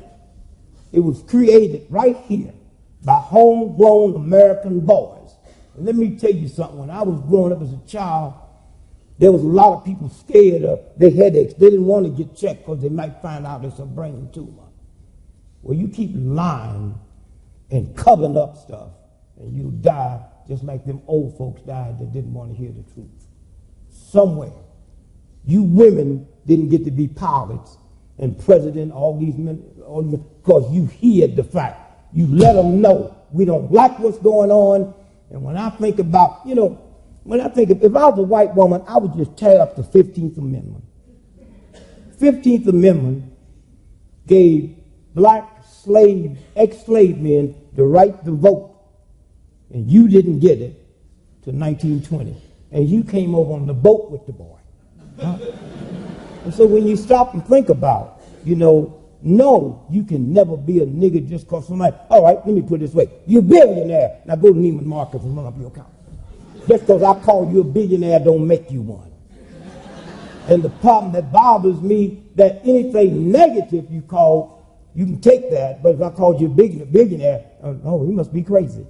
It was created right here by homegrown American boys. And let me tell you something. When I was growing up as a child, there was a lot of people scared of their headaches. They didn't want to get checked because they might find out it's a brain tumor. Well, you keep lying and covering up stuff, and you die just like them old folks died that didn't want to hear the truth. Somewhere, you women didn't get to be pilots and president, all these men, because you hid the fact. You let them know we don't like what's going on. And when I think about, if I was a white woman, I would just tear up the 15th Amendment. 15th Amendment gave black slave, ex-slave men the right to vote. And you didn't get it till 1920. And you came over on the boat with the boy. Huh? And so when you stop and think about, no, you can never be a nigger just because somebody, all right, let me put it this way. You're a billionaire. Now go to Neiman Marcus and run up your account. Just because I call you a billionaire don't make you one. And the problem that bothers me, that anything negative you call, you can take that, but if I called you a billionaire, oh, he must be crazy.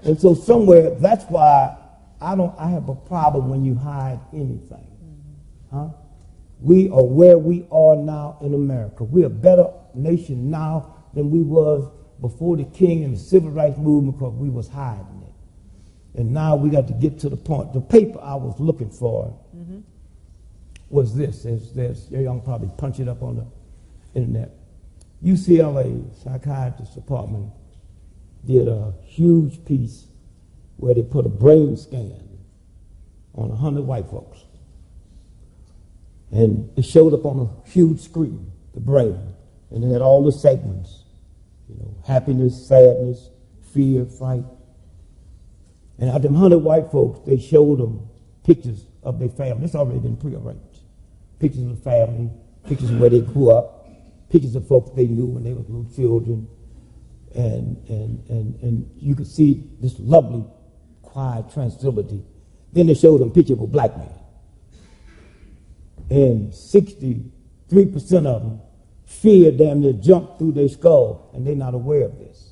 And so somewhere, that's why I have a problem when you hide anything. Huh? We are where we are now in America. We're a better nation now than we was before the King and the Civil Rights Movement because we was hiding it. And now we got to get to the point. The paper I was looking for was this. Y'all probably punch it up on the internet. UCLA Psychiatrist Department did a huge piece where they put a brain scan on 100 white folks. And it showed up on a huge screen, the brain. And it had all the segments, happiness, sadness, fear, fright. And out of them 100 white folks, they showed them pictures of their family. It's already been prearranged. Pictures of the family, pictures of where they grew up, pictures of folks they knew when they were little children. And you could see this lovely, quiet tranquility. Then they showed them a picture of a black man. And 63% of them, fear damn near jumped through their skull, and they're not aware of this.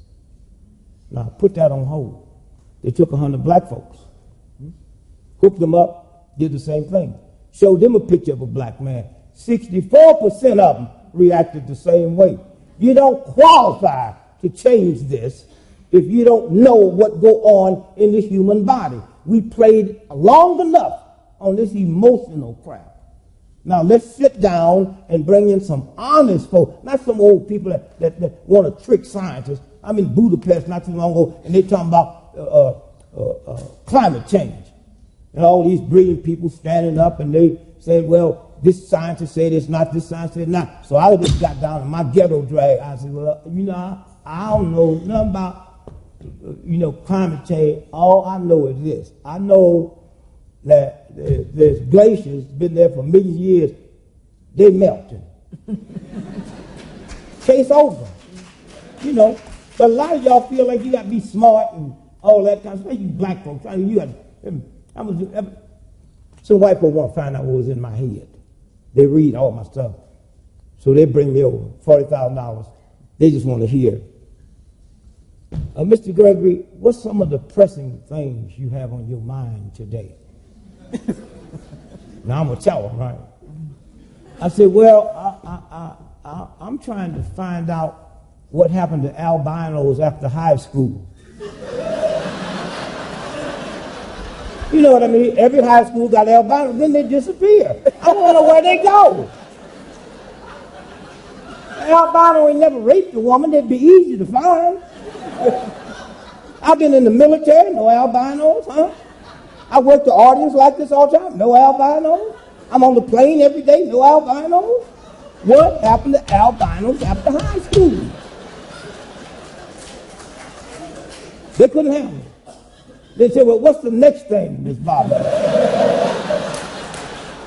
Now, put that on hold. They took 100 black folks, hooked them up, did the same thing. Showed them a picture of a black man. 64% of them reacted the same way. You don't qualify to change this if you don't know what go on in the human body. We played long enough on this emotional crap. Now let's sit down and bring in some honest folks, not some old people that want to trick scientists. I'm in Budapest not too long ago, and they're talking about climate change. And all these brilliant people standing up, and they said, well, this scientist said it's not, this scientist said not. So I just got down in my ghetto drag. I said, well, I don't know nothing about, climate change. All I know is this. I know that there's glaciers been there for millions of years. They melting. Case over. But a lot of y'all feel like you got to be smart and all that kind of stuff. You black folks, some white folks want to find out what was in my head. They read all my stuff. So they bring me over, $40,000. They just want to hear. Mr. Gregory, what's some of the pressing things you have on your mind today? Now I'm going to tell them, right? I said, well, I'm trying to find out what happened to albinos after high school. You know what I mean? Every high school got albinos, then they disappear. I want to know where they go. An albino ain't never raped a woman. They'd be easy to find. I've been in the military, no albinos, huh? I work the audience like this all the time. No albinos. I'm on the plane every day. No albinos. What happened to albinos after high school? They couldn't handle it. They said, well, what's the next thing, Miss Bobby?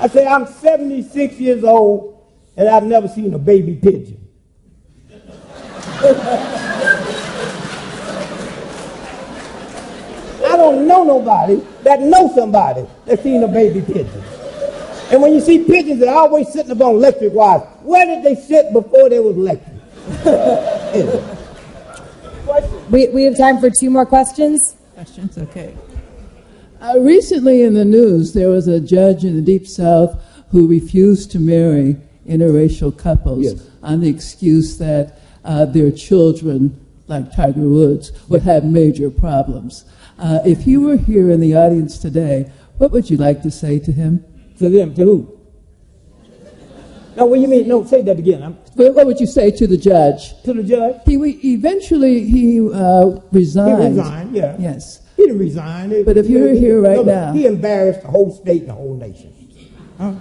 I said, I'm 76 years old, and I've never seen a baby pigeon. I don't know nobody that knows somebody that's seen a baby pigeon. And when you see pigeons, they're always sitting up on electric wires. Where did they sit before there was electric? Anyway. We have time for 2 more questions. Questions, okay. Recently in the news, there was a judge in the Deep South who refused to marry interracial couples on the excuse that their children, like Tiger Woods, would have major problems. If he were here in the audience today, what would you like to say to him? To them, to who? No, what do you mean? No, say that again. What would you say to the judge? To the judge? He resigned. He resigned, yeah. Yes. He didn't resign. But if you were here right now. He embarrassed the whole state and the whole nation. Huh?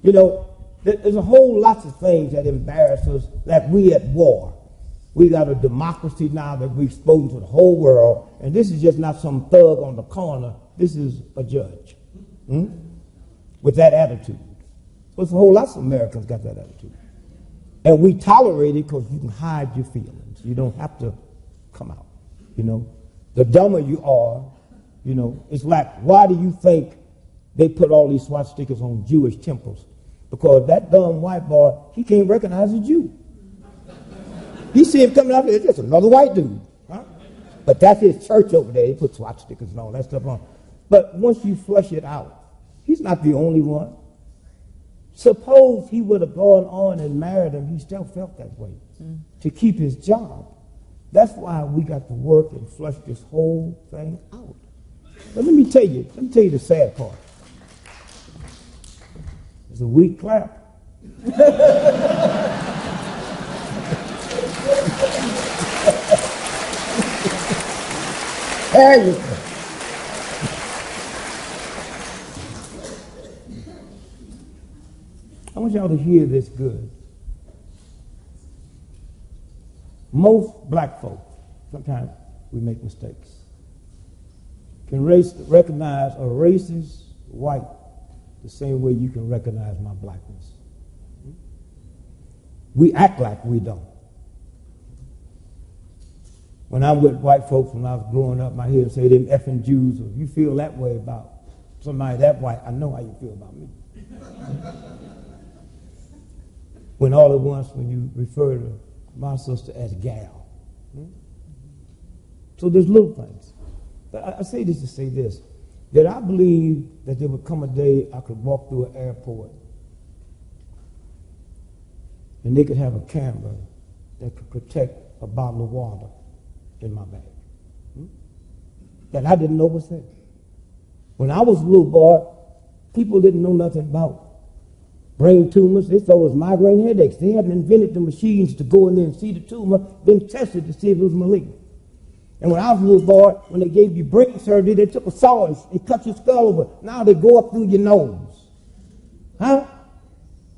You know, there's a whole lot of things that embarrass us, that we at war. We got a democracy now that we've spoken to the whole world, and this is just not some thug on the corner. This is a judge with that attitude. There's a whole lot of Americans got that attitude. And we tolerate it because you can hide your feelings. You don't have to come out, you know. The dumber you are, you know, it's like, why do you think they put all these swastikas on Jewish temples? Because that dumb white boy, he can't recognize a Jew. He see him coming out there, it's just another white dude. Huh? But that's his church over there. They put swastikas and all that stuff on. But once you flush it out, he's not the only one. Suppose he would have gone on and married him, he still felt that way to keep his job. That's why we got to work and flush this whole thing out. But let me tell you the sad part. It's a weak clap. There you go. I want y'all to hear this good. Most black folk, sometimes we make mistakes, can recognize a racist white the same way you can recognize my blackness. We act like we don't. When I'm with white folks when I was growing up, I hear them say them effing Jews, or if you feel that way about somebody that white, I know how you feel about me. When all at once, when you refer to my sister as gal. So there's little things. But I say this to say this, that I believe that there would come a day I could walk through an airport and they could have a camera that could protect a bottle of water in my bag that I didn't know was there. When I was a little boy, people didn't know nothing about brain tumors. They thought it was migraine headaches. They hadn't invented the machines to go in there and see the tumor, then test it to see if it was malignant. And when I was a little boy, when they gave you brain surgery, they took a saw and they cut your skull over. Now they go up through your nose. Huh?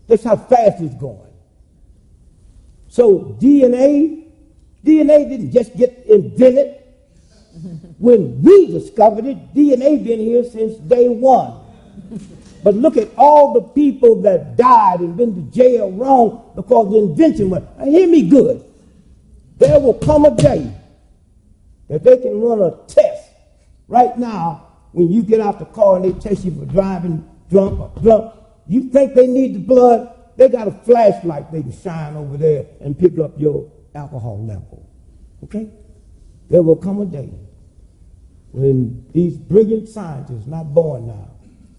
That's how fast it's going. So DNA didn't just get invented. When we discovered it, DNA been here since day one. But look at all the people that died and been to jail wrong because the invention was. Now hear me good. There will come a day that they can run a test. Right now, when you get out the car and they test you for driving drunk or drunk, you think they need the blood, they got a flashlight they can shine over there and pick up your alcohol level. Okay? There will come a day when these brilliant scientists, not born now,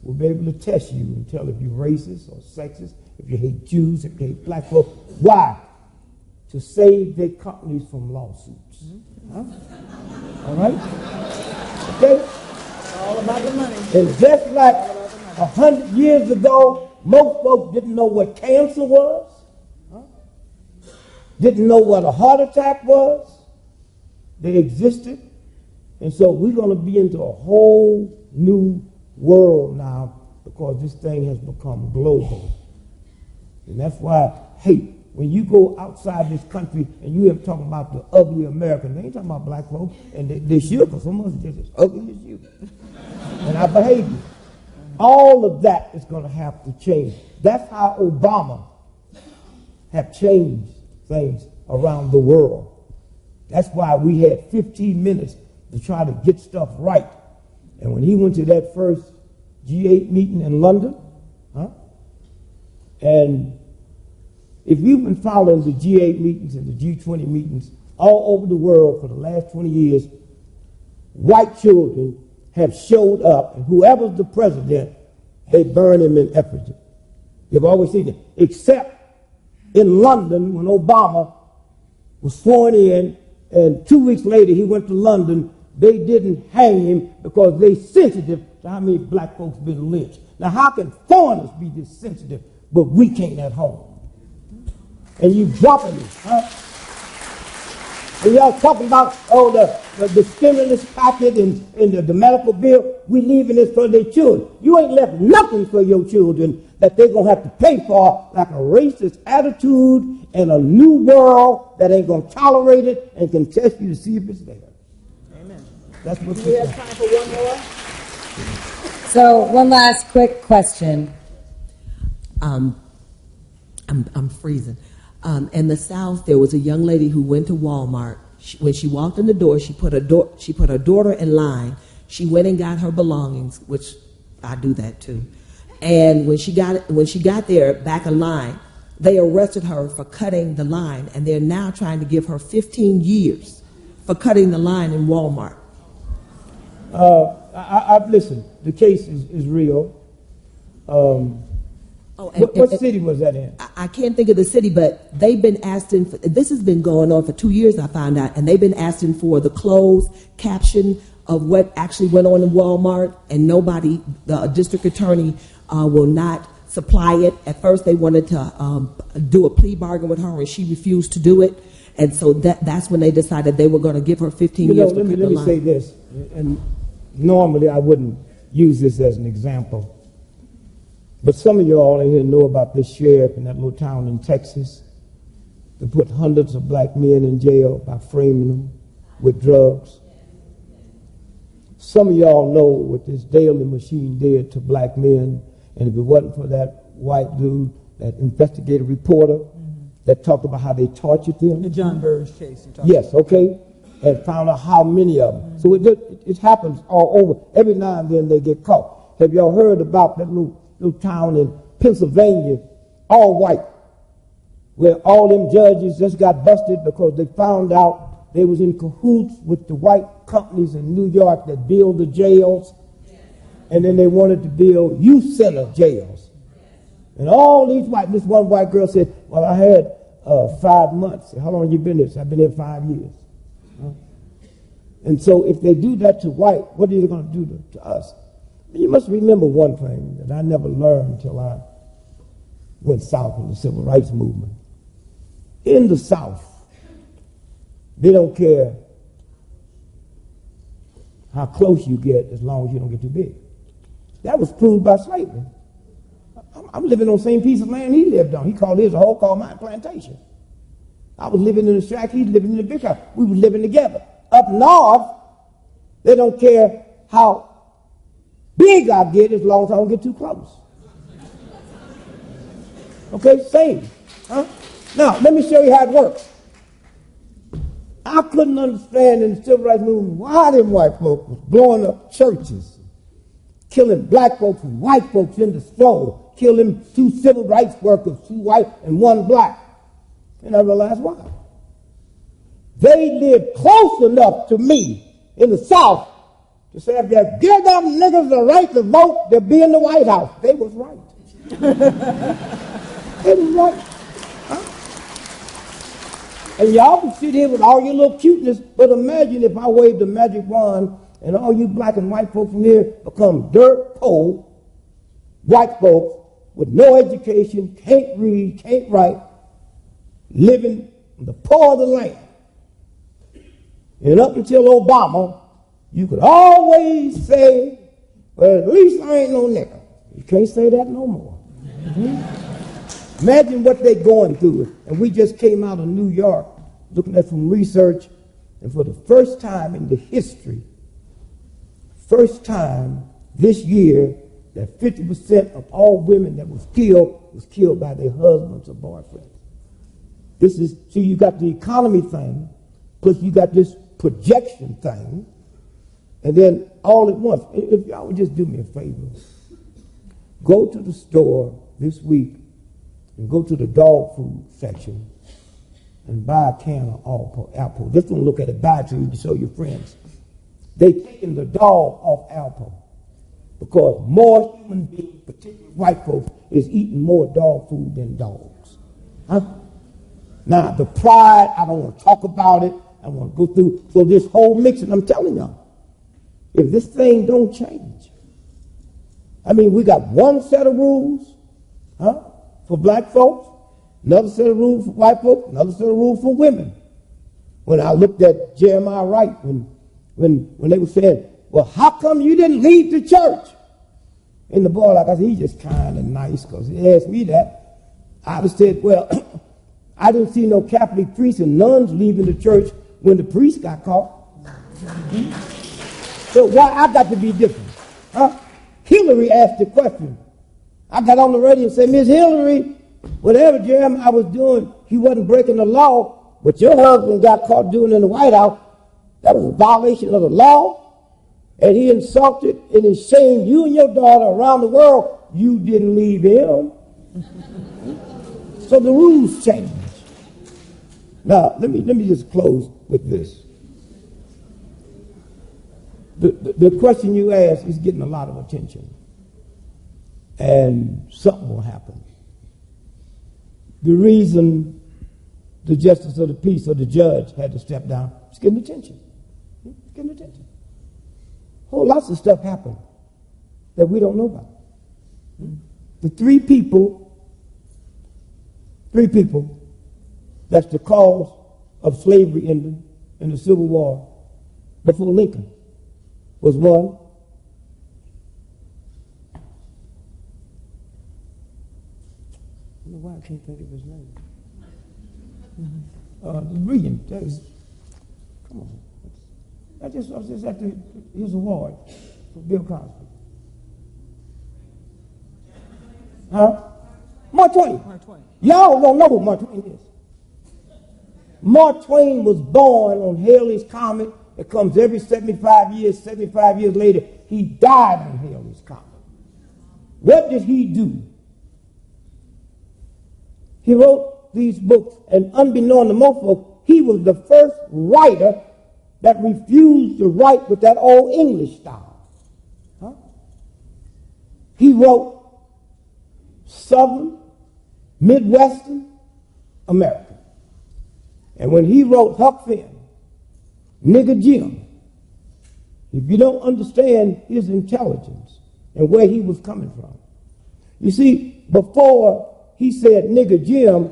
will be able to test you and tell if you're racist or sexist, if you hate Jews, if you hate black folks. Why? To save their companies from lawsuits. Huh? All right? Okay? It's all about the money. And just like 100 years ago, most folks didn't know what cancer was, didn't know what a heart attack was. They existed And so we're going to be into a whole new world now because this thing has become global. And that's why, hey, when you go outside this country and you hear them talking about the ugly Americans, they ain't talking about black folks, and they should, because some of us are just as ugly as you. And our behavior. All of that is going to have to change. That's how Obama have changed things around the world. That's why we had 15 minutes to try to get stuff right. And when he went to that first G8 meeting in London, and if you've been following the G8 meetings and the G20 meetings all over the world for the last 20 years, white children have showed up, and whoever's the president, they burn him in effigy. You've always seen it. Except in London, when Obama was sworn in, and 2 weeks later he went to London, they didn't hang him because they sensitive to how many black folks been lynched. Now, how can foreigners be this sensitive, but we can't at home? And you dropping it, huh? And y'all talking about, the stimulus packet and the medical bill, we leaving this for their children. You ain't left nothing for your children that they're going to have to pay for, like a racist attitude and a new world that ain't going to tolerate it and can test you to see if it's there. Amen. That's what we have time for one more? So one last quick question. I'm freezing. In the South, there was a young lady who went to Walmart. When she walked in the door, she put her daughter in line. She went and got her belongings, which I do that too. And when she got there back in line, they arrested her for cutting the line, and they're now trying to give her 15 years for cutting the line in Walmart. I've listened. The case is real. What city was that in? I can't think of the city, but they've been asking for, this has been going on for 2 years, I found out, and they've been asking for the closed caption of what actually went on in Walmart, and nobody, the district attorney, will not supply it. At first they wanted to do a plea bargain with her, and she refused to do it, and so that's when they decided they were going to give her 15 years. Let me say this, and normally I wouldn't use this as an example. But some of y'all in here know about this sheriff in that little town in Texas that put hundreds of black men in jail by framing them with drugs. Some of y'all know what this Daly machine did to black men, and if it wasn't for that white dude, that investigative reporter that talked about how they tortured them. The John Burge case. Yes, okay, and found out how many of them. So it happens all over. Every now and then they get caught. Have y'all heard about that little town in Pennsylvania, all white, where all them judges just got busted because they found out they was in cahoots with the white companies in New York that build the jails, and then they wanted to build youth center jails. And all these this one white girl said, well, I had 5 months. How long have you been here? I've been here 5 years. And so if they do that to white, what are they going to do to us? You must remember one thing that I never learned until I went south in the civil rights movement. In the South, they don't care how close you get as long as you don't get too big. That was proved by slavery. I'm living on the same piece of land he lived on. He called his a whole called mine plantation. I was living in the shack, he's living in the big house. We were living together. Up north, they don't care how big I get as long as I don't get too close. Okay, same. Huh? Now, let me show you how it works. I couldn't understand in the civil rights movement why them white folks was blowing up churches, killing black folks and white folks in the store, killing 2 civil rights workers, 2 white and 1 black. And I realized why. They lived close enough to me in the South to say, if you give them niggas the right to vote, they'll be in the White House. They was right. They was right. Huh? And y'all can sit here with all your little cuteness, but imagine if I waved a magic wand and all you black and white folks from here become dirt poor white folks with no education, can't read, can't write, living in the poor of the land. And up until Obama, you could always say, well, at least I ain't no nigger. You can't say that no more. Mm-hmm. Imagine what they're going through. And we just came out of New York looking at some research, and for the first time in the history, first time this year, that 50% of all women that was killed by their husbands or boyfriends. This is, see, you got the economy thing, plus you got this projection thing, and then all at once. If y'all would just do me a favor, go to the store this week and go to the dog food section and buy a can of Alpo. Just don't look at it, buy it so you can show your friends. They taking the dog off Alpo because more human beings, particularly white folks, is eating more dog food than dogs. Huh? Now, the pride, I don't want to talk about it. I want to go through. So this whole mixing, I'm telling y'all, if this thing don't change, I mean, we got one set of rules, for black folks, another set of rules for white folks, another set of rules for women. When I looked at Jeremiah Wright, when they were saying, well, how come you didn't leave the church? And the boy, like I said, he's just kind of nice because he asked me that. I just said, well, I didn't see no Catholic priests and nuns leaving the church when the priest got caught. So why I got to be different? Hillary asked the question. I got on the radio and said, Miss Hillary, whatever Jeremiah was doing, he wasn't breaking the law, but your husband got caught doing it in the White House. That was a violation of the law. And he insulted and he shamed you and your daughter around the world. You didn't leave him. So the rules changed. Now, let me just close with this. The question you asked is getting a lot of attention. And something will happen. The reason the justice of the peace or the judge had to step down is getting attention. It's getting attention. Whole lots of stuff happened that we don't know about. The three people, that's the cause of slavery ending in the Civil War before Lincoln was one. I don't know why I can't think of his name. Brilliant. Come on. I was just at his award for Bill Cosby. Mark Twain. Y'all don't know who Mark Twain is. Mark Twain was born on Halley's Comet. It comes every 75 years. 75 years later, he died on Halley's Comet. What did he do? He wrote these books, and unbeknown to most folks, he was the first writer that refused to write with that old English style. He wrote Southern, Midwestern America. And when he wrote Huck Finn, Nigger Jim, if you don't understand his intelligence and where he was coming from. You see, before he said Nigger Jim,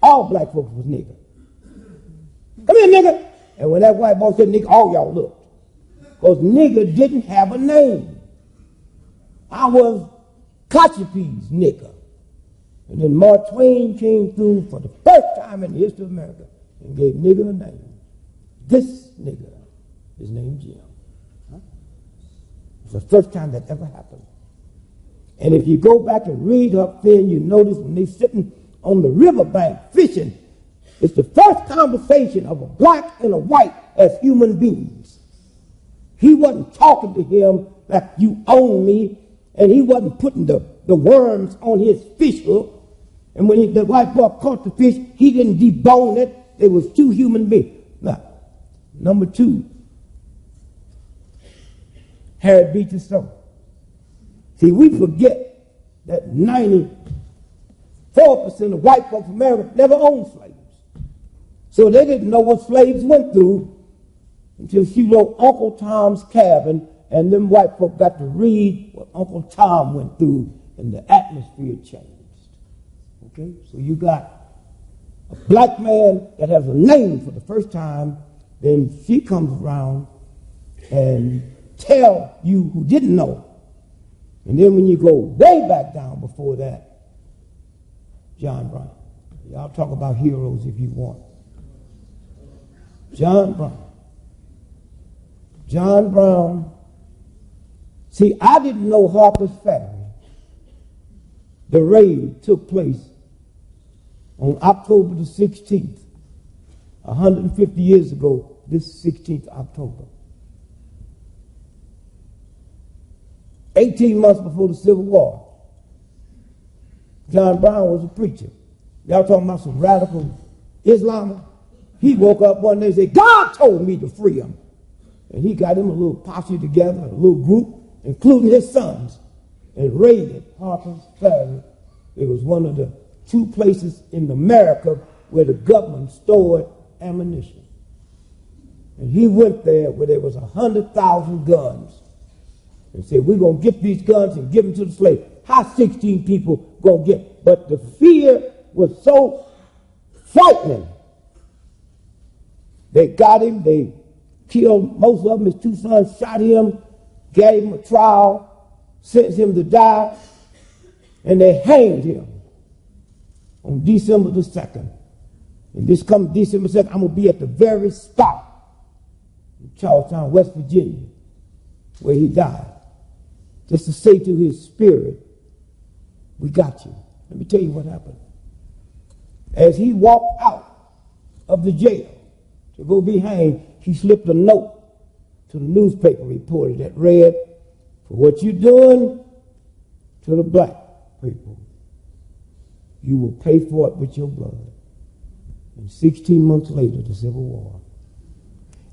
all black folks was nigger. Come here, nigger. And when that white boy said nigger, all y'all looked. Because nigger didn't have a name. I was Cochapee's nigger. And then Mark Twain came through for the first time in the history of America and gave nigger a name. This nigger is named Jim. It's the first time that ever happened. And if you go back and read Huck Finn, you notice when they're sitting on the riverbank fishing, it's the first conversation of a black and a white as human beings. He wasn't talking to him like you own me, and he wasn't putting the worms on his fish hook. And when the white boy caught the fish, he didn't debone it. It was two human beings. Now, number two, Harriet Beecher Stowe. See, we forget that 94% of white folks in America never owned slaves. So they didn't know what slaves went through until she wrote Uncle Tom's Cabin, and them white folk got to read what Uncle Tom went through, and the atmosphere changed. Okay? So you got a black man that has a name for the first time, then she comes around and tell you who didn't know. And then when you go way back down before that, John Brown. Y'all talk about heroes if you want. John Brown. John Brown. See, I didn't know Harper's Ferry. The raid took place on October the 16th, 150 years ago, this 16th October. 18 months before the Civil War. John Brown was a preacher. Y'all talking about some radical Islamic? He woke up one day and said, God told me to free him. And he got him a little posse together, a little group, including his sons, and raided Harper's Ferry. It was one of the 2 places in America where the government stored ammunition. And he went there where there was 100,000 guns and said, we're going to get these guns and give them to the slaves. How 16 people going to get? But the fear was so frightening. They got him. They killed most of them. His 2 sons shot him, gave him a trial, sentenced him to die, and they hanged him on December the 2nd. And this coming December 2nd, I'm going to be at the very spot in Charlestown, West Virginia, where he died, just to say to his spirit, we got you. Let me tell you what happened. As he walked out of the jail to go be hanged, he slipped a note to the newspaper reporter that read, for what you're doing to the black people, you will pay for it with your blood. And 16 months later, the Civil War.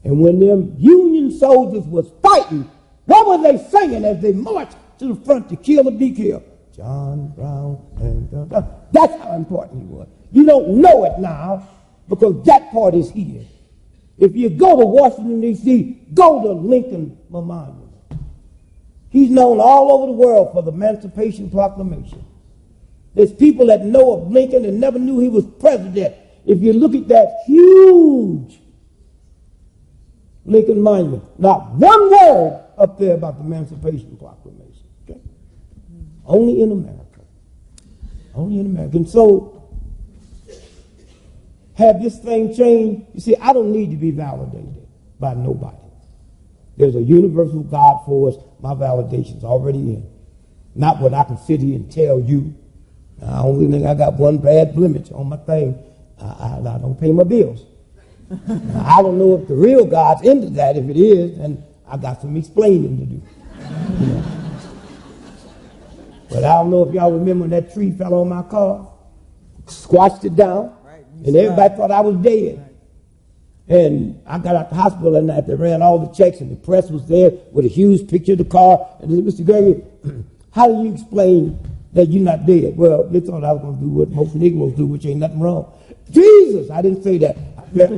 And when them Union soldiers was fighting, what were they singing as they marched to the front to kill or be killed? John Brown and John Brown. That's how important he was. You don't know it now because that part is here. If you go to Washington, D.C., go to Lincoln Memorial. He's known all over the world for the Emancipation Proclamation. There's people that know of Lincoln and never knew he was president. If you look at that huge Lincoln Monument, not one word up there about the Emancipation Proclamation. Okay? Only in America. Only in America. And so, have this thing changed? You see, I don't need to be validated by nobody. There's a universal God for us. My validation's already in. Not what I can sit here and tell you. I only think I got one bad blemish on my thing. I don't pay my bills. Now, I don't know if the real God's into that. If it is, then I got some explaining to do. You know. But I don't know if y'all remember when that tree fell on my car, squashed it down, and everybody thought I was dead. Right. And I got out the hospital that night. They ran all the checks, and the press was there with a huge picture of the car. And they said, Mr. Gregory, how do you explain that you're not dead? Well, they thought I was going to do what most Negroes do, which ain't nothing wrong. Jesus, I didn't say that.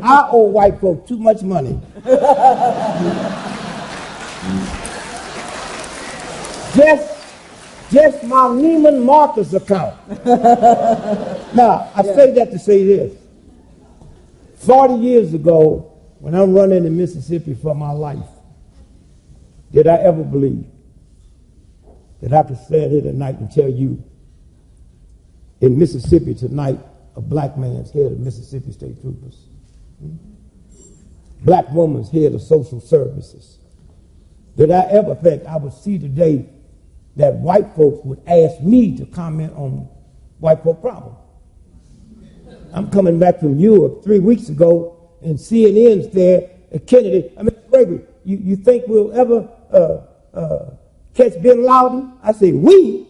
I owe white folk too much money. Just my Neiman Marcus account. Now, I say that to say this. 40 years ago, when I'm running in Mississippi for my life, did I ever believe that I could stand here tonight and tell you in Mississippi tonight, a black man's head of Mississippi State Troopers, black woman's head of social services? Did I ever think I would see today that white folks would ask me to comment on white folk problems? I'm coming back from Europe 3 weeks ago, and CNN's there at Kennedy. I mean, Gregory, you think we'll ever catch Bin Laden? I say, we?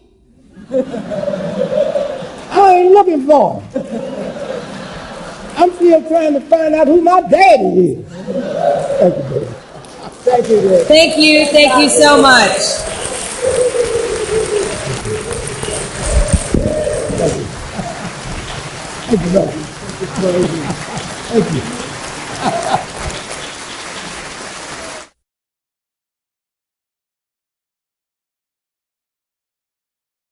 I ain't looking for him. I'm still trying to find out who my daddy is. Thank you, baby. Thank you, baby. Thank you. Thank you so much. Thank you, brother. Thank you.